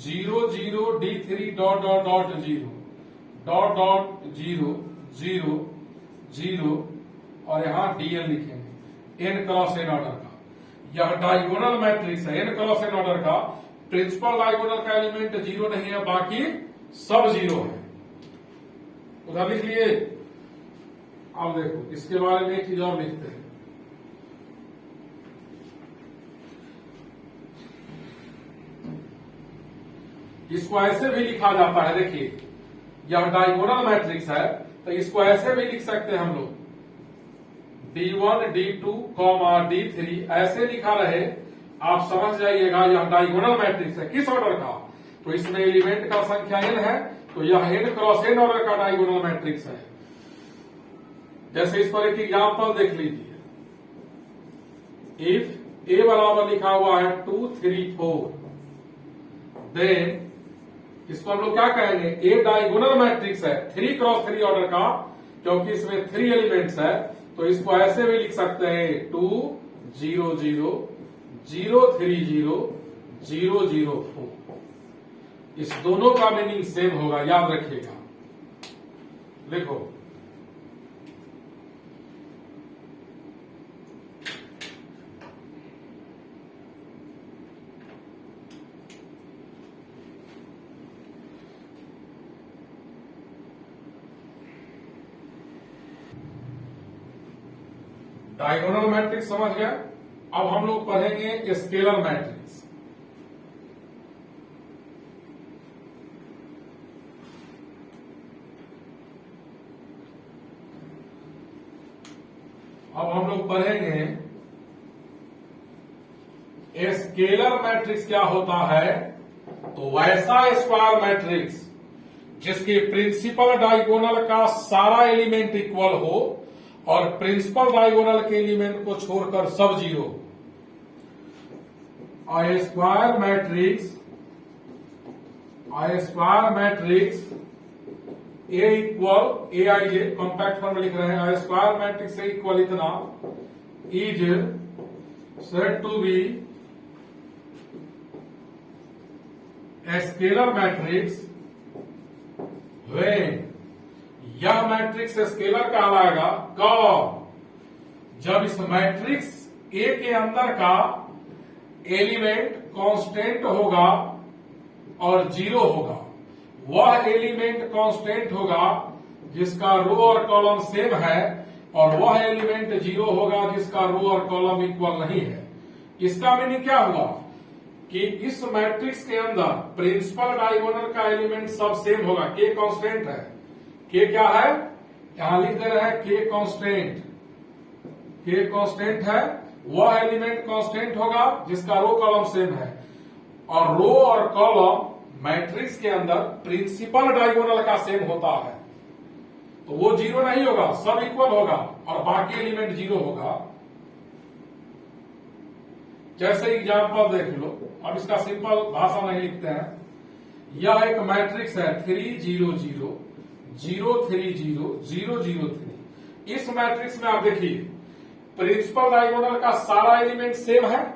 0 0 D3 dot dot dot 0 dot dot 0 0 0 और यहां DN लिखेंगे n क्रॉस n ऑर्डर का। यह डायगोनल मैट्रिक्स है n क्रॉस n ऑर्डर का, प्रिंसिपल डायगोनल का एलिमेंट जीरो नहीं है, बाकी सब जीरो है। उधर लिख लिए। अब देखो इसके बारे में एक चीज और लिखते हैं, इसको ऐसे भी लिखा जाता है। देखिए यह डायगोनल मैट्रिक्स है, तो इसको ऐसे भी लिख सकते हैं हम लोग, D1 D2 D3 ऐसे लिखा रहे, आप समझ जाइएगा यह डायगोनल मैट्रिक्स है। किस ऑर्डर का, तो इसमें एलिमेंट का संख्या n है, तो यह n क्रॉस n ऑर्डर का डायगोनल मैट्रिक्स है। जैसे इस पर एक एग्जाम्पल देख लीजिए, इफ A बराबर लिखा हुआ है 2 3 4, देन इसको हम लोग क्या कहेंगे, ए डायगोनल मैट्रिक्स है 3 क्रॉस 3 ऑर्डर का, क्योंकि इसमें 3 एलिमेंट्स है, तो इसको ऐसे भी लिख सकते हैं 2 0 0 0 3 0 0 0 4। इस दोनों का मीनिंग सेम होगा, याद रखिएगा। देखो डायगोनल मैट्रिक्स समझ गया। अब हम लोग पढ़ेंगे स्केलर मैट्रिक्स। अब हम लोग पढ़ेंगे स्केलर मैट्रिक्स क्या होता है। तो वैसा स्क्वायर मैट्रिक्स जिसके प्रिंसिपल डायगोनल का सारा एलिमेंट इक्वल हो और प्रिंसिपल डायगोनल के एलिमेंट को छोड़कर सब zero. Square matrix A equal A I J, compact form में लिख रहे हैं। स्क्वायर मैट्रिक्स ए इक्वल इतना is said to be scalar matrix when, यह मैट्रिक्स स्केलर कहलाएगा कब, जब इस मैट्रिक्स ए के अंदर का एलिमेंट कांस्टेंट होगा और जीरो होगा। वह एलिमेंट कांस्टेंट होगा जिसका रो और कॉलम सेम है, और वह एलिमेंट जीरो होगा जिसका रो और कॉलम इक्वल नहीं है। इसका मीनिंग क्या हुआ कि इस मैट्रिक्स के अंदर प्रिंसिपल डायगोनल का एलिमेंट सब सेम होगा। के कांस्टेंट है, के क्या है, यहां लिख दे रहे हैं के कांस्टेंट। के कांस्टेंट है, वह एलिमेंट कांस्टेंट होगा जिसका रो कॉलम सेम है, और रो और कॉलम मैट्रिक्स के अंदर प्रिंसिपल डायगोनल का सेम होता है। तो वो जीरो नहीं होगा, सब इक्वल होगा और बाकी एलिमेंट जीरो होगा। जैसे एग्जाम्पल देख लो, अब इसका सिंपल भाषा नहीं लिखते हैं। यह एक मैट्रिक्स है 3 0 0 0 3 0 0 0 3। इस मैट्रिक्स में आप देखिए प्रिंसिपल डायगोनल का सारा एलिमेंट सेम है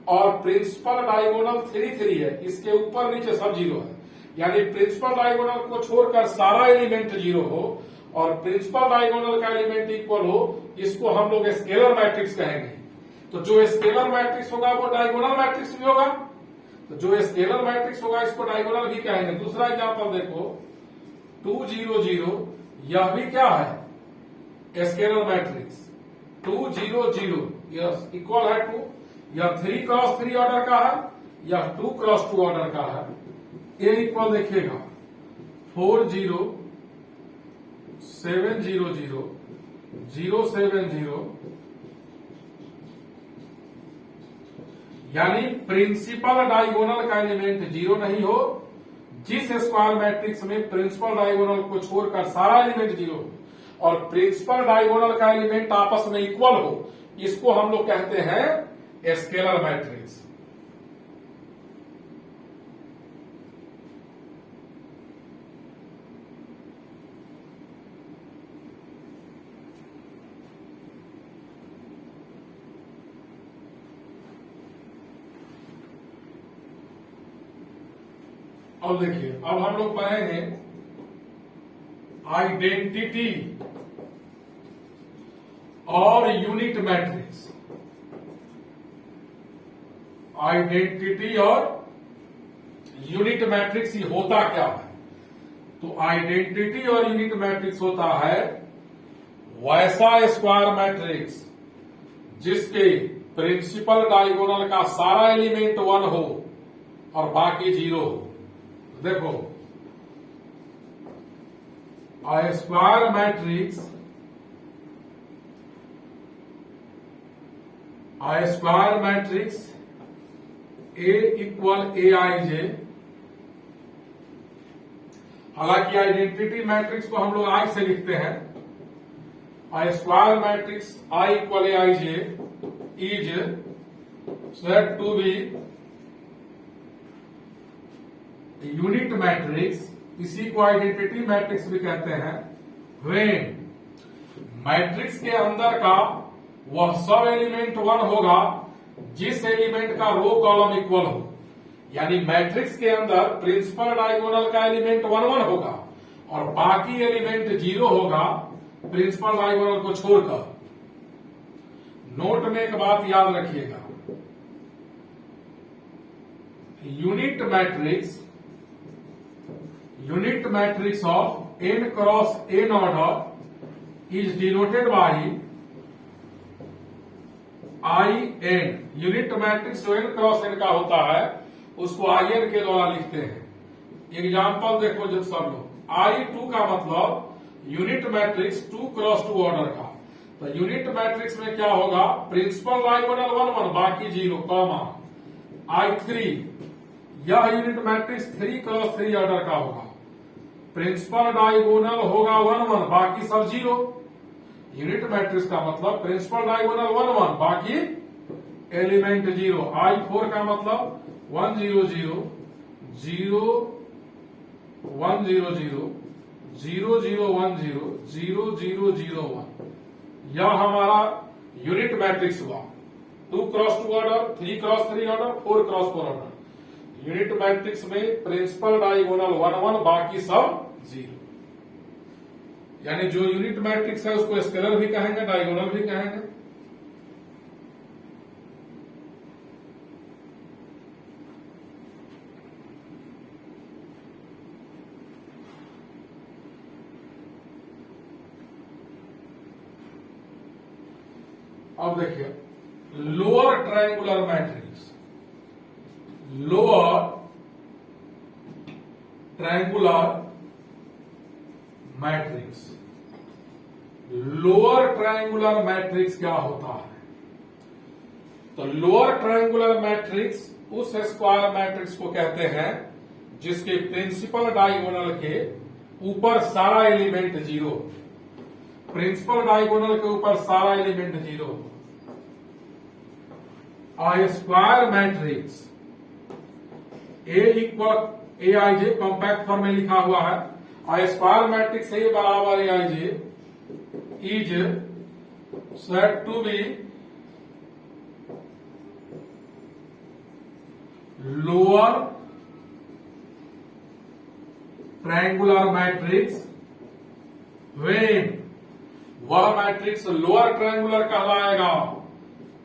और प्रिंसिपल डायगोनल 3 3 है। इसके ऊपर नीचे सब जीरो है, यानी प्रिंसिपल डायगोनल को छोड़कर सारा एलिमेंट जीरो हो और प्रिंसिपल डायगोनल का एलिमेंट इक्वल हो। इसको हम लोग स्केलर मैट्रिक्स कहेंगे। तो जो स्केलर मैट्रिक्स होगा वो डायगोनल मैट्रिक्स भी होगा। तो जो स्केलर मैट्रिक्स होगा इसको डायगोनल भी कहेंगे। दूसरा एग्जांपल देखो 2 0 0, यह भी क्या है, स्केलर मैट्रिक्स। 2 0 0 यह इक्वल है 2, यह 3 क्रॉस 3 ऑर्डर का है, यह 2 क्रॉस 2 ऑर्डर का है। ए इक्वल देखिएगा 4 0 7 0 0 0 7 0, यानी प्रिंसिपल डायगोनल का एलिमेंट जीरो नहीं हो। जिस स्क्वायर मैट्रिक्स में प्रिंसिपल डायगोनल को छोड़कर सारा एलिमेंट जीरो हो और प्रिंसिपल डायगोनल का एलिमेंट आपस में इक्वल हो, इसको हम लोग कहते हैं स्केलर मैट्रिक्स। अब देखिए, अब हम लोग पढ़ेंगे आइडेंटिटी और यूनिट मैट्रिक्स। आइडेंटिटी और यूनिट मैट्रिक्स ये होता क्या है। तो आइडेंटिटी और यूनिट मैट्रिक्स होता है वैसा स्क्वायर मैट्रिक्स जिसके प्रिंसिपल डायगोनल का सारा एलिमेंट 1 हो और बाकी जीरो हो। देखो स्क्वायर मैट्रिक्स ए इक्वल ए आई जे। हालांकि आइडेंटिटी मैट्रिक्स को हम लोग आई से लिखते हैं। Square matrix I equal A I J is said to be unit matrix, इसी को आइडेंटिटी मैट्रिक्स भी कहते हैं। व्हेन मैट्रिक्स के अंदर का वह सब एलिमेंट 1 होगा जिस एलिमेंट का रो कॉलम इक्वल हो, यानी मैट्रिक्स के अंदर प्रिंसिपल डायगोनल का एलिमेंट 1 1 होगा और बाकी एलिमेंट जीरो होगा प्रिंसिपल डायगोनल को छोड़कर। नोट में एक बात याद रखिएगा, unit matrix of n cross n order is denoted by I n, unit matrix जो एन क्रॉस एन का होता है उसको आई एन के द्वारा लिखते हैं। एग्जाम्पल देखो जब सब लोग, आई टू का मतलब यूनिट मैट्रिक्स 2 क्रॉस 2 ऑर्डर का। तो यूनिट मैट्रिक्स में क्या होगा, प्रिंसिपल डायगोनल 1 1 बाकी 0 कॉमा आई 3, यह यूनिट मैट्रिक्स 3 क्रॉस 3 ऑर्डर का होगा। प्रिंसिपल डायगोनल होगा 1 1 बाकी सब 0। यूनिट मैट्रिक्स का मतलब प्रिंसिपल डायगोनल 1 1 बाकी एलिमेंट 0। आई 4 का मतलब 1 0 0 0 1 0 0 0 0 1 0 0 0 0 1, यह हमारा यूनिट मैट्रिक्स हुआ। 2 cross 2 order, 3 cross 3 order, 4 cross 4 order. Unit matrix में प्रिंसिपल डायगोनल 1 1 बाकी सब 0। यानी जो यूनिट मैट्रिक्स है उसको स्केलर भी कहेंगे, डायगोनल भी कहेंगे। अब देखिए lower triangular matrix, lower triangular matrix, lower triangular matrix क्या होता है? तो लोअर ट्रायंगुलर मैट्रिक्स उस स्क्वायर मैट्रिक्स को कहते हैं जिसके प्रिंसिपल डायगोनल के ऊपर सारा एलिमेंट 0, प्रिंसिपल डायगोनल के ऊपर सारा element 0। Square matrix A equal A I J compact form में लिखा हुआ है। स्क्वायर मैट्रिक्स ए बराबर a I J is said to be lower triangular matrix when, वह मैट्रिक्स लोअर ट्रायंगुलर कहलाएगा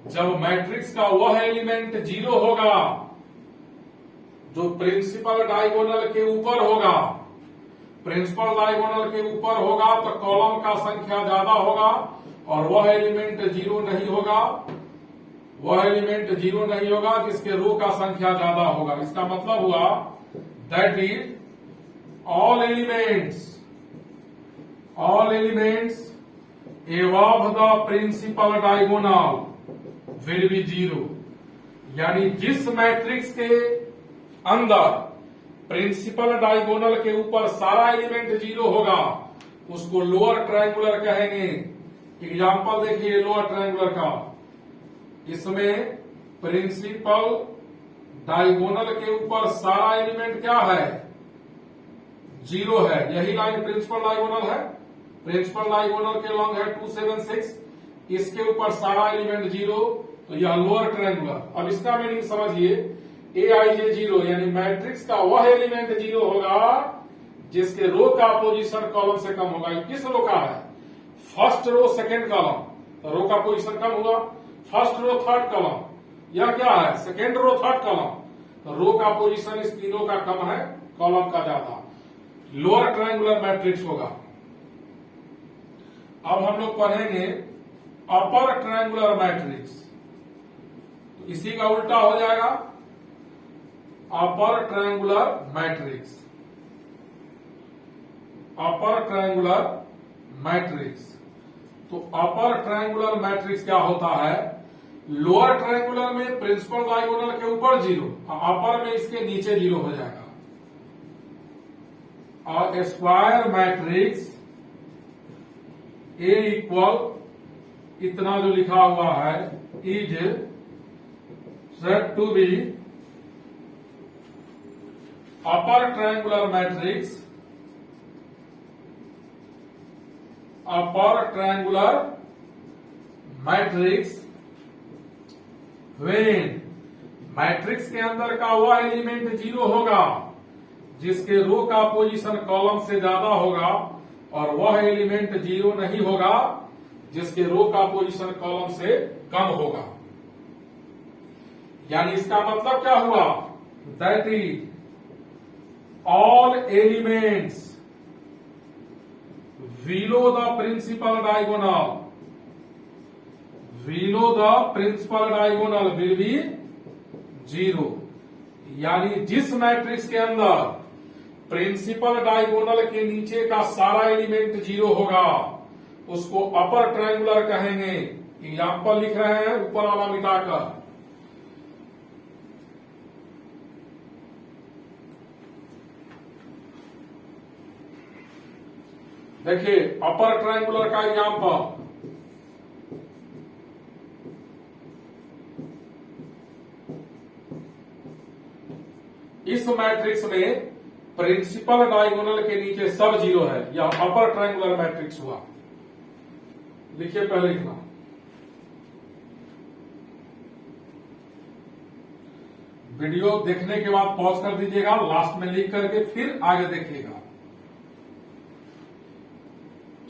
जब मैट्रिक्स का वह एलिमेंट 0 होगा जो प्रिंसिपल डायगोनल के ऊपर होगा। प्रिंसिपल डायगोनल के ऊपर होगा तो कॉलम का संख्या ज्यादा होगा और वह एलिमेंट 0 नहीं होगा, वह एलिमेंट 0 नहीं होगा जिसके रो का संख्या ज्यादा होगा। इसका मतलब हुआ that is all elements above the principal diagonal will be 0। यानी जिस मैट्रिक्स के अंदर प्रिंसिपल डायगोनल के ऊपर सारा एलिमेंट 0 होगा उसको लोअर ट्रायंगुलर कहेंगे। एग्जाम्पल देखिए लोअर ट्रायंगुलर का, इसमें प्रिंसिपल डायगोनल के ऊपर सारा एलिमेंट क्या है, 0 है। यही लाइन प्रिंसिपल डायगोनल है, प्रिंसिपल डायगोनल के लॉन्ग है 2 7 6, इसके ऊपर सारा एलिमेंट 0, तो यह लोअर ट्रायंगुलर। अब इसका मीनिंग समझिए, ए आई जे 0 यानी मैट्रिक्स का वह एलिमेंट 0 होगा जिसके रो का पोजीशन कॉलम से कम होगा। किस रो का है, फर्स्ट रो सेकेंड कॉलम, तो रो का पोजीशन कम हुआ। फर्स्ट रो थर्ड कॉलम, यह क्या है सेकेंड रो थर्ड कॉलम, तो रो का पोजीशन इस तीनों का कम है, कॉलम का ज्यादा, लोअर ट्रायंगुलर मैट्रिक्स होगा। अब हम लोग पढ़ेंगे अपर ट्रायंगुलर मैट्रिक्स, तो इसी का उल्टा हो जाएगा अपर triangular matrix. Upper triangular matrix, तो अपर ट्रायंगुलर मैट्रिक्स क्या होता है, लोअर ट्रायंगुलर में प्रिंसिपल डायगोनल के ऊपर 0, अपर में इसके नीचे 0 हो जाएगा। और स्क्वायर मैट्रिक्स ए इक्वल इतना जो लिखा हुआ है is said to be upper triangular matrix, upper triangular matrix when matrix के अंदर का वह एलिमेंट 0 होगा जिसके रो का पोजीशन कॉलम से ज्यादा होगा और वह एलिमेंट 0 नहीं होगा जिसके रो का पोजीशन कॉलम से कम होगा। यानी इसका मतलब क्या हुआ, that is all elements below the principal diagonal below the principal diagonal will be 0। यानी जिस मैट्रिक्स के अंदर प्रिंसिपल डायगोनल के नीचे का सारा एलिमेंट 0 होगा उसको अपर ट्रायंगुलर कहेंगे। एग्जाम्पल लिख रहे हैं ऊपर वाला मिटाकर। देखिए अपर ट्रायंगुलर का एग्जाम्पल, इस मैट्रिक्स में प्रिंसिपल डायगोनल के नीचे सब 0 है, यह अपर ट्रायंगुलर मैट्रिक्स हुआ। लिखिए पहले लिखना, वीडियो देखने के बाद पॉज कर दीजिएगा, लास्ट में लिख करके फिर आगे देखिएगा।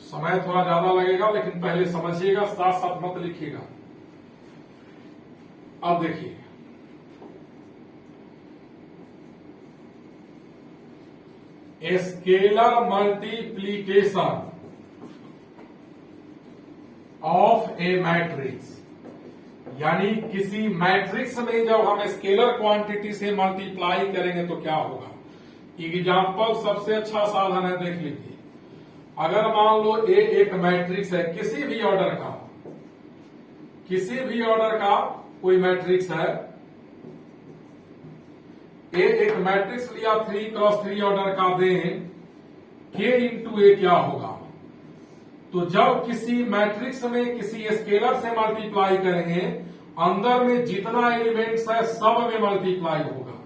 समय थोड़ा ज्यादा लगेगा लेकिन पहले समझिएगा, साथ साथ मत लिखिएगा। अब देखिए scalar multiplication of A matrix, यानी किसी मैट्रिक्स में जब हम स्केलर क्वांटिटी से मल्टीप्लाई करेंगे तो क्या होगा। एग्जाम्पल सबसे अच्छा साधन है, देख लीजिए। अगर मान लो ए एक मैट्रिक्स है, किसी भी ऑर्डर का, किसी भी ऑर्डर का कोई मैट्रिक्स है, ए एक मैट्रिक्स लिया 3x3 ऑर्डर का, दें k इंटू ए क्या होगा। तो जब किसी मैट्रिक्स में किसी स्केलर से मल्टीप्लाई करेंगे, अंदर में जितना एलिमेंट्स है सब में मल्टीप्लाई होगा।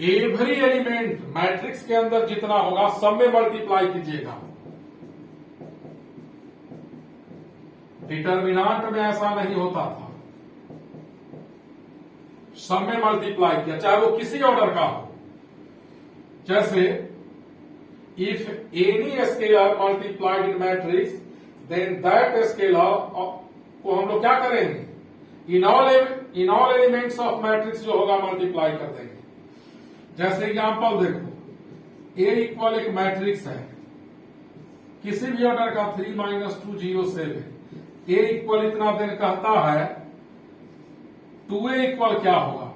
एवरी एलिमेंट मैट्रिक्स के अंदर जितना होगा सब में मल्टीप्लाई कीजिएगा। डिटर्मिनांट में ऐसा नहीं होता था, सब में मल्टीप्लाई किया, चाहे वो किसी ऑर्डर का हो। जैसे if any scalar multiplied in matrix then that scalar को हम लोग क्या करेंगे, in all elements of matrix जो होगा मल्टीप्लाई कर देंगे। जैसे एग्जांपल देखो, ए इक्वल एक मैट्रिक्स है, किसी भी ऑर्डर का 3 - 2 0 7। ए इक्वल इतना देर कहता है, 2a इक्वल क्या होगा,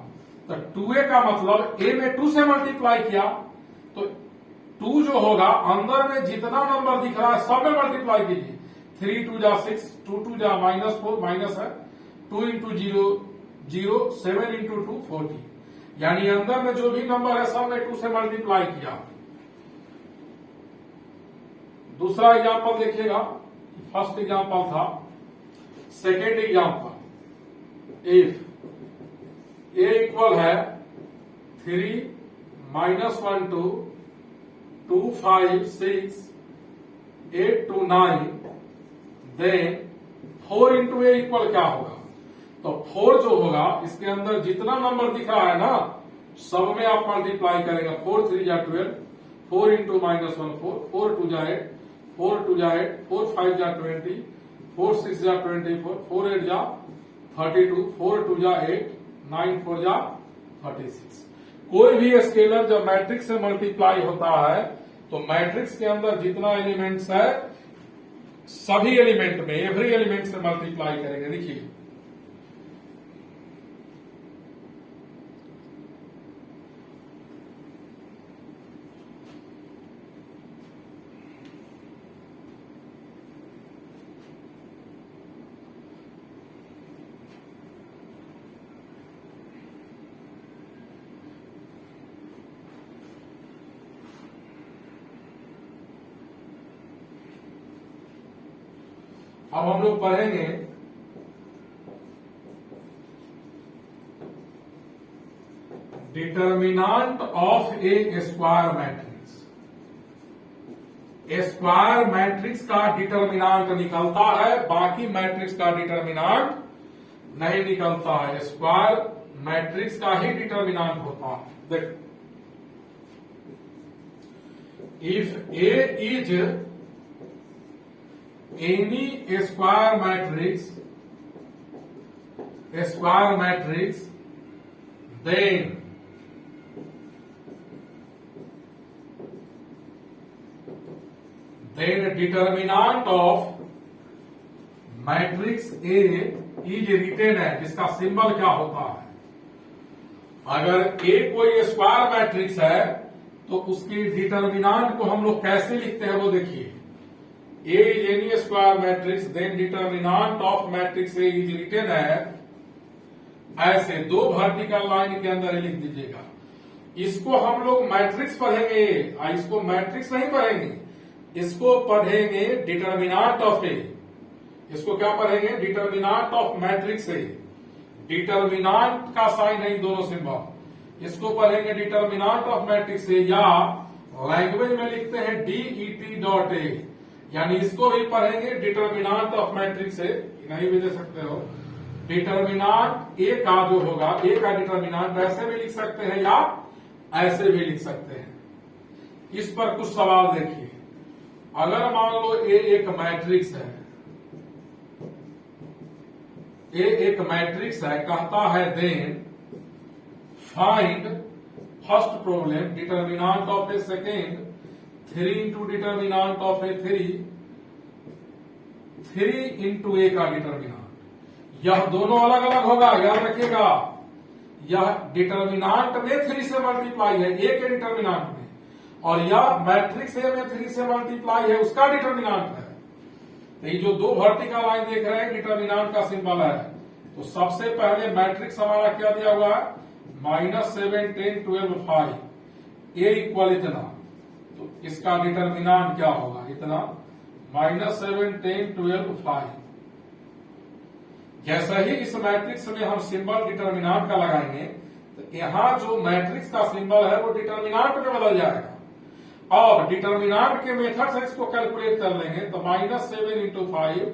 तो 2a का मतलब a में 2 से मल्टीप्लाई किया, तो 2 जो होगा अंदर में जितना नंबर दिख रहा है सब में मल्टीप्लाई कीजिए। 3 2 जा 6, 2 2 जा -4, माइनस है 2 इंटू 0 0, 7 इंटू 2 40। यानी अंदर में जो भी नंबर है सब में 2 से मल्टीप्लाई किया। दूसरा एग्जांपल देखिएगा, फर्स्ट एग्जांपल था, second example, if a equal है 3 - 1 2 2 5 6 8 2 9, देन 4 इंटू ए इक्वल क्या होगा, तो 4 जो होगा इसके अंदर जितना नंबर दिख रहा है ना सब में आप मल्टीप्लाई करेंगे। 4 3 जा 12, 4 इंटू -1 4, 4 2 जा 8, 4 2 जा 8, 4 5 जा 20, 4 6 जा 24, 4 8 जा 32, 4 2 जा 8, 9 4 जा 36। कोई भी स्केलर जब मैट्रिक्स से मल्टीप्लाई होता है तो मैट्रिक्स के अंदर जितना एलिमेंट्स है सभी एलिमेंट में, एवरी एलिमेंट से मल्टीप्लाई करेंगे। देखिए अब हम लोग पढ़ेंगे determinant of A square matrix. Square matrix का डिटर्मिनांट निकलता है, बाकी मैट्रिक्स का डिटर्मिनांट नहीं निकलता है, स्क्वायर मैट्रिक्स का ही डिटर्मिनांट होता है। देख, if A is any square matrix, then determinant of matrix A is written है, जिसका सिंबल क्या होता है। अगर ए कोई स्क्वायर मैट्रिक्स है तो उसकी डिटर्मिनांट को हम लोग कैसे लिखते हैं वो देखिए। A is any square matrix then determinant of matrix A is written है, ऐसे दो वर्टिकल लाइन के अंदर लिख दीजिएगा। इसको हम लोग मैट्रिक्स पढ़ेंगे, इसको मैट्रिक्स नहीं पढ़ेंगे, इसको पढ़ेंगे डिटर्मिनांट ऑफ ए। इसको क्या पढ़ेंगे? Determinant of matrix A. Determinant का साइन है दोनों सिंबल। इसको पढ़ेंगे डिटर्मिनांट ऑफ मैट्रिक्स ए, या लैंग्वेज में लिखते हैं डीईटी डॉट ए, यानी इसको भी पढ़ेंगे डिटर्मिनांट ऑफ मैट्रिक्स ए, नहीं भी दे सकते हो। डिटर्मिनांट ए का जो होगा, ए का डिटर्मिनांट ऐसे भी लिख सकते हैं या ऐसे भी लिख सकते हैं। इस पर कुछ सवाल देखिए। अगर मान लो ए एक मैट्रिक्स है, ए एक मैट्रिक्स है, कहता है then find first problem determinant of A second 3 into determinant of A 3 into A का डिटर्मिनांट। यह दोनों अलग अलग होगा, याद रखिएगा। यह डिटर्मिनांट में 3 से मल्टीप्लाई है, ए के डिटर्मिनांट में, और यह मैट्रिक्स ए में 3 से मल्टीप्लाई है, उसका डिटर्मिनांट है। तो ये जो दो वर्टिकल लाइन देख रहे हैं डिटर्मिनांट का सिंबल है। तो सबसे पहले मैट्रिक्स हमारा क्या दिया हुआ है? -7 10 12 5, ए इक्वल इतना, तो इसका डिटर्मिनांट क्या होगा? इतना, -7 10 12 5। जैसा ही इस मैट्रिक्स में हम सिंबल डिटर्मिनांट का लगाएंगे तो यहां जो मैट्रिक्स का सिंबल है वो डिटर्मिनांट में बदल जाएगा। अब डिटर्मिनांट के मेथड से इसको कैलकुलेट कर लेंगे तो -7 इंटू 5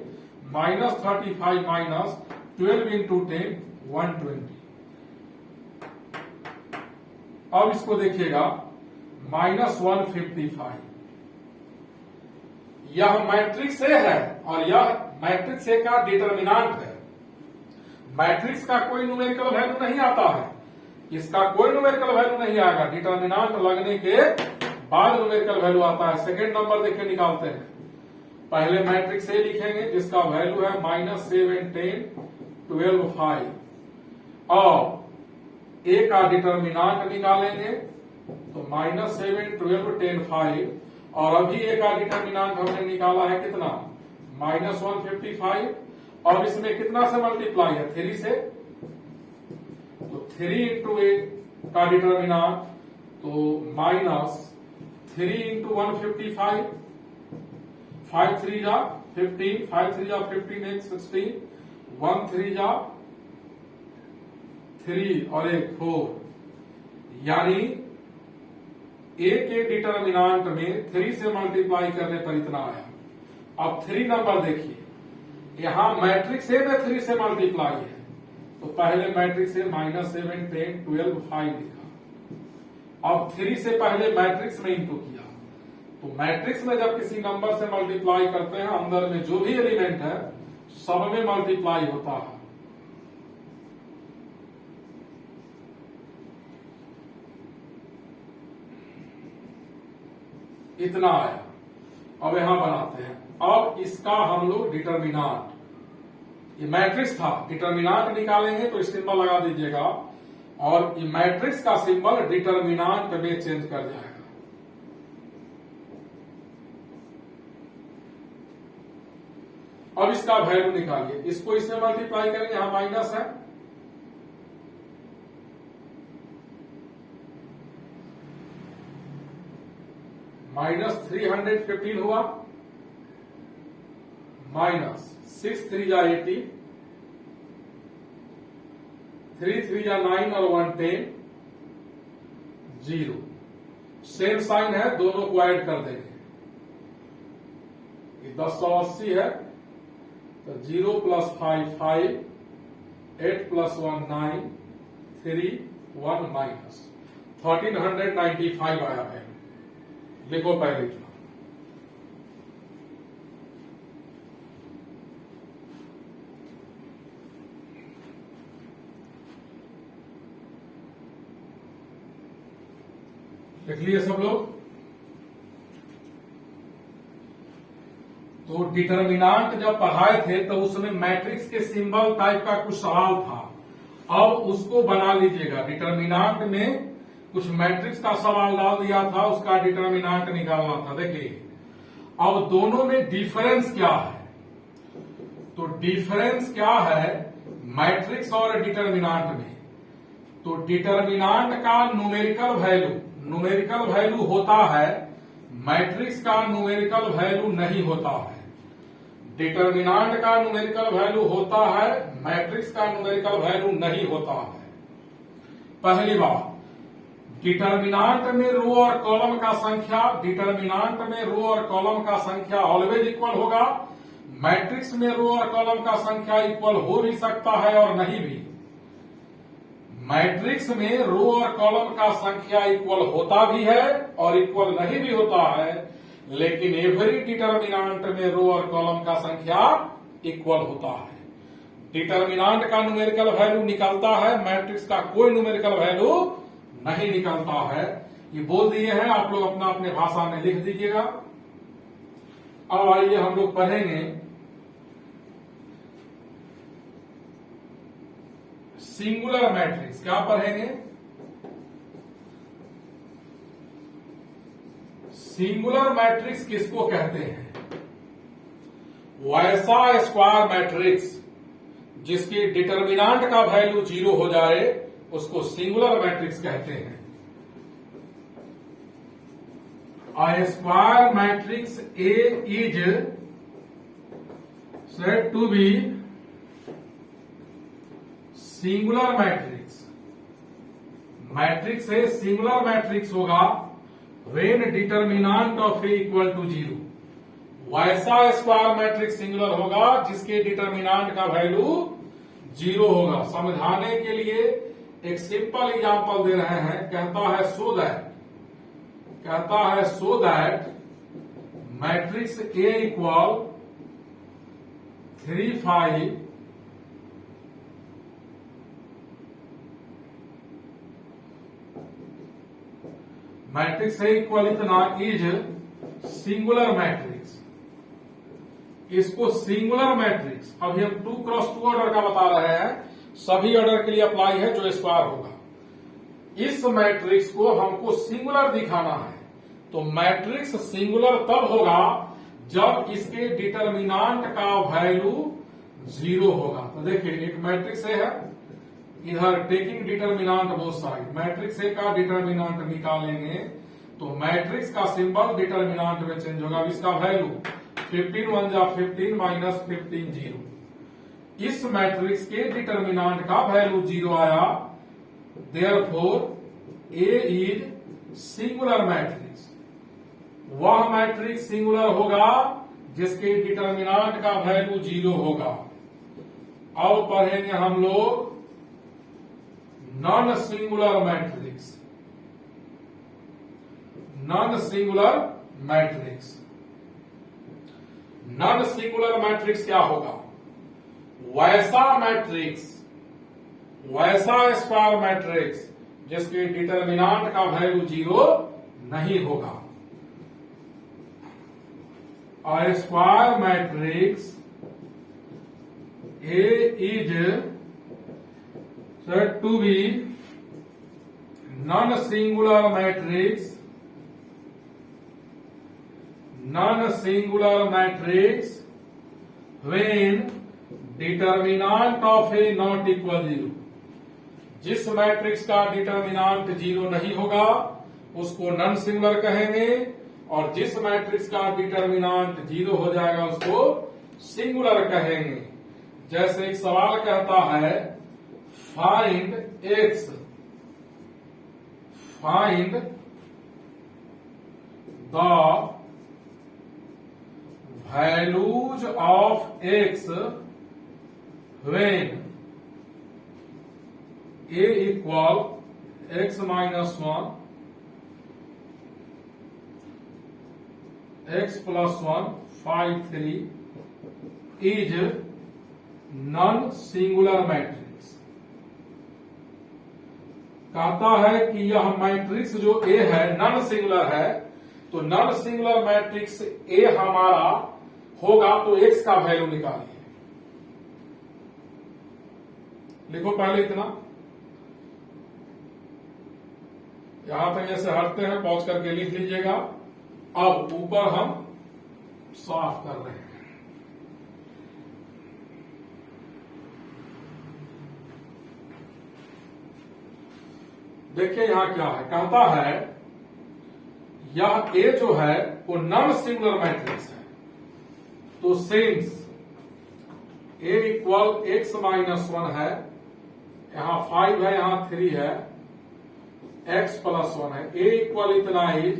-35 माइनस 12 इंटू 10 120। अब इसको देखिएगा -155। यह मैट्रिक्स ए है और यह मैट्रिक्स ए का डिटर्मिनांट है। मैट्रिक्स का कोई न्यूमेरिकल वैल्यू नहीं आता है, इसका कोई न्यूमेरिकल वैल्यू नहीं आएगा। डिटर्मिनांट लगने के बाद न्यूमेरिकल वैल्यू आता है। सेकेंड नंबर देखिए निकालते हैं। पहले मैट्रिक्स ए लिखेंगे जिसका वैल्यू है -7 10 12 5, और ए का डिटर्मिनांट निकालेंगे तो -7 12 10 5, और अभी ए का डिटर्मिनांट हमने निकाला है कितना? -155। और इसमें कितना से मल्टीप्लाई है? 3 से, तो 3 इंटू ए का डिटर्मिनांट, तो -3 इंटू 155, 5 3 जा 15, 5 3 जा 15 1 16, 1 3 जा 3 और 1 4, यानी ए के डिटर्मिनांट में 3 से मल्टीप्लाई करने पर इतना आया। अब 3 नंबर देखिए, यहां मैट्रिक्स ए में 3 से मल्टीप्लाई है, तो पहले मैट्रिक्स ए -7 10 12 5 लिखा। अब 3 से पहले मैट्रिक्स में इंटू किया, तो मैट्रिक्स में जब किसी नंबर से मल्टीप्लाई करते हैं, अंदर में जो भी एलिमेंट है सब में मल्टीप्लाई होता है। इतना आया। अब यहां बनाते हैं। अब इसका हम लोग डिटर्मिनांट, ये मैट्रिक्स था, डिटर्मिनांट निकालेंगे तो सिंबल लगा दीजिएगा, और ये मैट्रिक्स का सिंबल डिटर्मिनांट में चेंज कर जाएगा। अब इसका वैल्यू निकालिए, इसको इससे मल्टीप्लाई करेंगे, यहां माइनस है, -315 हुआ, -6 3 जा 80, 3 3 जा 9 और 1 10, 0। सेम साइन है, दोनों को ऐड कर देंगे। ये 1080 है, तो 0 + 5 5, 8 + 1 9, 3 1 माइनस 1395 आया है। लिखो पहले इतना। लिख लिए सब लोग? तो डिटर्मिनांट जब पढ़ाए थे तो उसमें मैट्रिक्स के सिंबल टाइप का कुछ सवाल था। अब उसको बना लीजिएगा। डिटर्मिनांट में कुछ मैट्रिक्स का सवाल डाल दिया था, उसका डिटर्मिनांट निकालना था। देखिए अब दोनों में डिफरेंस क्या है, तो डिफरेंस क्या है मैट्रिक्स और डिटर्मिनांट में। तो डिटर्मिनांट का न्यूमेरिकल वैल्यू होता है, मैट्रिक्स का न्यूमेरिकल वैल्यू नहीं होता है। डिटर्मिनांट का न्यूमेरिकल वैल्यू होता है, मैट्रिक्स का न्यूमेरिकल वैल्यू नहीं होता है। पहली बात, डिटर्मिनांट में रो और कॉलम का संख्या ऑलवेज इक्वल होगा। मैट्रिक्स में रो और कॉलम का संख्या इक्वल हो भी सकता है और नहीं भी। मैट्रिक्स में रो और कॉलम का संख्या इक्वल होता भी है और इक्वल नहीं भी होता है, लेकिन एवरी डिटर्मिनांट में रो और कॉलम का संख्या इक्वल होता है। डिटर्मिनांट का न्यूमेरिकल वैल्यू निकलता है, मैट्रिक्स का कोई न्यूमेरिकल वैल्यू नहीं निकलता है। ये बोल दिए हैं, आप लोग अपना अपने भाषा में लिख दीजिएगा। अब आइए हम लोग पढ़ेंगे सिंगुलर मैट्रिक्स। क्या पढ़ेंगे? सिंगुलर मैट्रिक्स किसको कहते हैं? वैसा स्क्वायर मैट्रिक्स जिसकी डिटर्मिनांट का वैल्यू 0 हो जाए उसको सिंगुलर मैट्रिक्स कहते हैं। A square matrix A is said to be singular matrix. Matrix है सिंगुलर मैट्रिक्स होगा when determinant of A equal to 0। वैसा स्क्वायर मैट्रिक्स सिंगुलर होगा जिसके डिटर्मिनांट का वैल्यू 0 होगा। समझाने के लिए एक सिंपल एग्जांपल दे रहे हैं। कहता है so that matrix A equal 3 5 matrix है इक्वल इतना इज सिंगुलर मैट्रिक्स। इसको सिंगुलर मैट्रिक्स, अभी हम 2x2 ऑर्डर का बता रहे हैं, सभी ऑर्डर के लिए अप्लाई है जो स्क्वायर होगा। इस मैट्रिक्स को हमको सिंगुलर दिखाना है। तो मैट्रिक्स सिंगुलर तब होगा जब इसके डिटर्मिनांट का वैल्यू 0 होगा। तो देखिए एक मैट्रिक्स है इधर taking determinant both side, matrix A का डिटर्मिनांट निकालेंगे तो मैट्रिक्स का सिंबल डिटर्मिनांट में चेंज होगा। इसका वैल्यू 15 1 जा 15 माइनस 15 0। इस मैट्रिक्स के डिटर्मिनांट का वैल्यू 0 आया, therefore A is singular matrix. वह मैट्रिक्स सिंगुलर होगा जिसके डिटर्मिनांट का वैल्यू 0 होगा। अब पढ़ेंगे हम लोग non singular matrix. Non singular matrix क्या होगा? वैसा स्क्वायर मैट्रिक्स जिसके डिटर्मिनांट का वैल्यू 0 नहीं होगा। A square matrix A is said to be non-singular matrix when determinant of A not equal 0। जिस मैट्रिक्स का डिटर्मिनांट 0 नहीं होगा उसको नॉन सिंगुलर कहेंगे, और जिस मैट्रिक्स का डिटर्मिनांट 0 हो जाएगा उसको सिंगुलर कहेंगे। जैसे एक सवाल कहता है find the values of x when a equal x minus 1 x plus 1 5 3 is non singular matrix. कहता है कि यह मैट्रिक्स जो A है नॉन सिंगुलर है, तो नॉन सिंगुलर मैट्रिक्स A हमारा होगा तो x का वैल्यू निकालिए। लिखो पहले इतना, यहां तक ऐसे हटते हैं, पॉज करके लिख लीजिएगा। अब ऊपर हम साफ कर रहे हैं। देखिए यहां क्या है, कहता है यह ए जो है वो नॉन सिंगुलर मैट्रिक्स है, तो सिंस ए इक्वल x माइनस 1 है, यहां 5 है, यहां 3 है, x प्लस 1 है, ए इक्वल इतना ही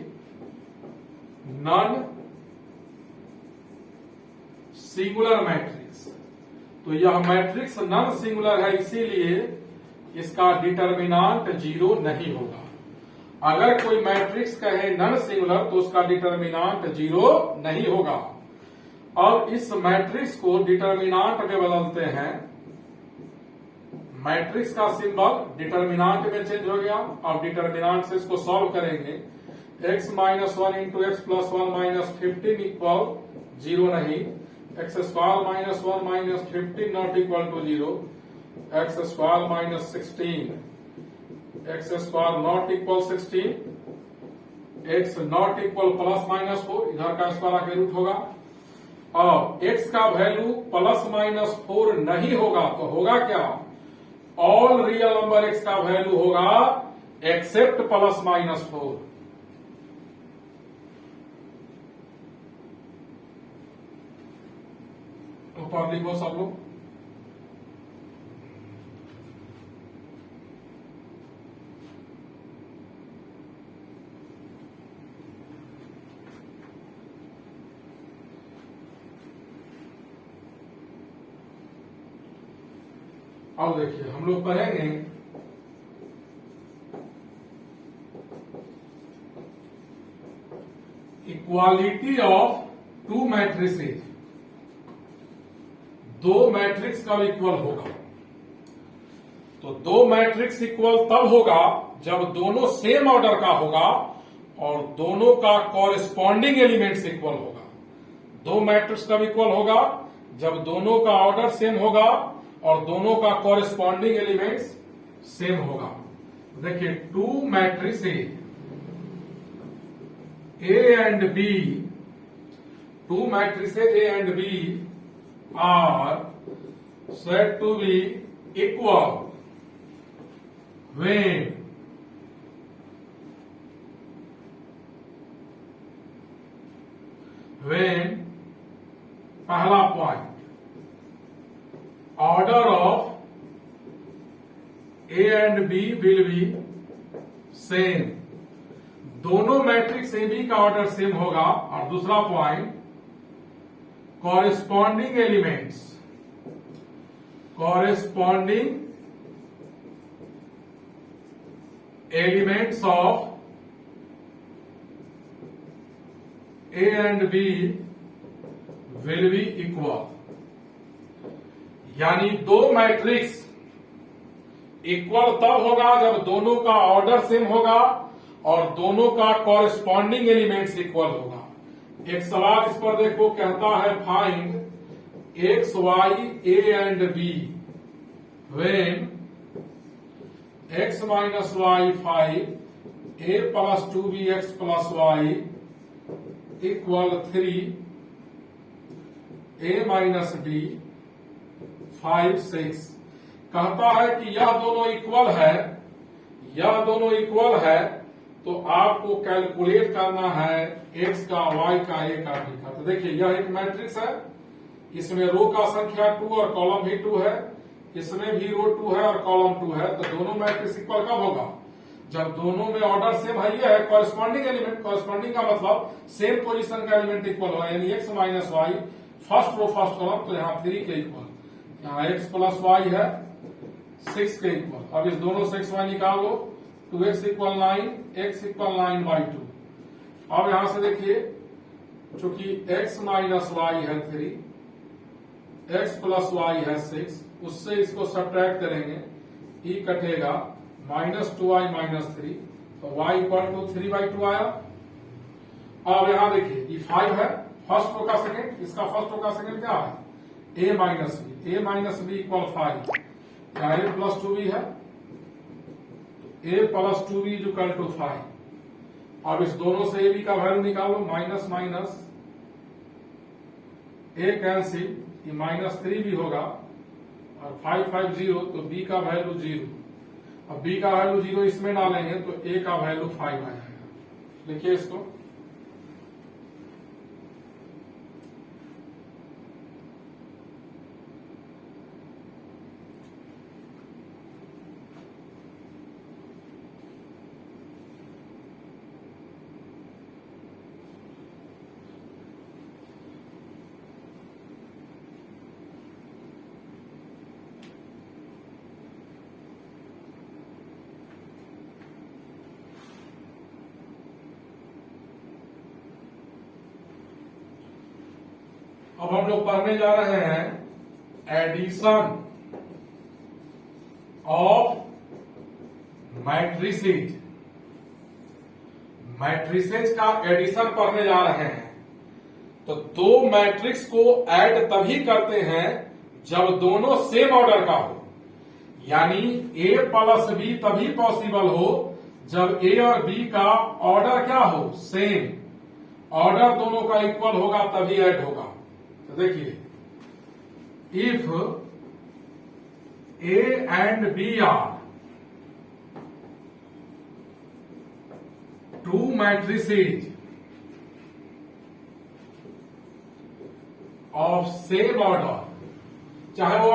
नॉन सिंगुलर मैट्रिक्स। तो यह मैट्रिक्स नॉन सिंगुलर है, इसीलिए इसका डिटर्मिनांट 0 नहीं होगा। अगर कोई मैट्रिक्स कहे नॉन सिंगुलर तो उसका डिटर्मिनांट 0 नहीं होगा। अब इस मैट्रिक्स को डिटर्मिनांट में बदलते हैं। मैट्रिक्स का सिंबल डिटर्मिनांट में चेंज हो गया। अब डिटर्मिनांट से इसको सॉल्व करेंगे। x minus 1 into x plus 1 minus 15 equal 0 नहीं, x square minus 1 minus 15 not equal to 0, x square minus 16, x square not equal 16, x not equal plus minus 4, इधर का स्क्वायर आके रूट होगा। अब x का वैल्यू प्लस माइनस 4 नहीं होगा तो होगा क्या, ऑल रियल नंबर x का वैल्यू होगा एक्सेप्ट प्लस माइनस 4। ऊपर लिखो सब लोग। अब देखिए हम लोग पढ़ेंगे इक्वालिटी ऑफ टू मैट्रिसेज। दो मैट्रिक्स कब इक्वल होगा, तो दो मैट्रिक्स इक्वल तब होगा जब दोनों सेम ऑर्डर का होगा और दोनों का कॉरेस्पॉन्डिंग एलिमेंट्स इक्वल होगा। दो मैट्रिक्स कब इक्वल होगा, जब दोनों का ऑर्डर सेम होगा और दोनों का कॉरेस्पॉन्डिंग एलिमेंट्स सेम होगा। देखिए two matrices A and B, two matrices A and B are said to be equal when पहला point order of A and B will be same, दोनों मैट्रिक्स ए बी का ऑर्डर same होगा। और दूसरा point corresponding elements of A and B will be equal। यानी दो matrix equal तब होगा जब दोनों का ऑर्डर सेम होगा और दोनों का कॉरेस्पॉन्डिंग एलिमेंट्स इक्वल होगा। एक सवाल इस पर देखो, कहता है find x y A and B when x minus y 5, A plus 2b x plus y equal 3, A minus D 5 6। कहता है कि यह दोनों इक्वल है, यह दोनों इक्वल है तो आपको कैलकुलेट करना है x का, y का, a का, b का। तो देखिए यह एक मैट्रिक्स है, इसमें रो का संख्या 2 और कॉलम भी 2 है, इसमें भी रो 2 है और कॉलम 2 है। तो दोनों मैट्रिक्स इक्वल कब होगा, जब दोनों में ऑर्डर सेम है, यह है कॉरेस्पॉन्डिंग एलिमेंट। कॉरेस्पॉन्डिंग का मतलब सेम पोजीशन का एलिमेंट इक्वल होगा, यानी x minus y first row first column, तो यहाँ 3 के इक्वल, यहाँ x प्लस वाई है 6 के इक्वल। अब इस दोनों से x y निकाल लो, 2x इक्वल 9, x इक्वल 9/2। अब यहां से देखिए चूंकि x माइनस वाई है 3, x प्लस वाई है 6, उससे इसको सब्ट्रैक्ट करेंगे, e कटेगा -2i माइनस 3, तो y इक्वल टू 3/2 आया। अब यहां देखिए ये 5 है, फर्स्ट रो का सेकेंड, इसका फर्स्ट रो का सेकेंड क्या है, a minus B, a minus B equal 5, या a प्लस 2b है, a plus 2b is equal to 5। अब इस दोनों से a b का वैल्यू निकालो, माइनस माइनस a कैंसिल, ये -3 भी होगा और 5 5 0, तो b का वैल्यू 0। अब b का वैल्यू 0 इसमें डालेंगे तो a का वैल्यू 5 आ जाएगा। लिखिए इसको, अब हम लोग पढ़ने जा रहे हैं एडिशन ऑफ मैट्रिसेज। मैट्रिसेज का एडिशन पढ़ने जा रहे हैं। तो दो मैट्रिक्स को ऐड तभी करते हैं जब दोनों सेम ऑर्डर का हो, यानी a प्लस बी तभी पॉसिबल हो जब a और b का ऑर्डर क्या हो, सेम। ऑर्डर दोनों का इक्वल होगा तभी ऐड होगा। तो देखिए, if a and b are two matrices of same order, चाहे वो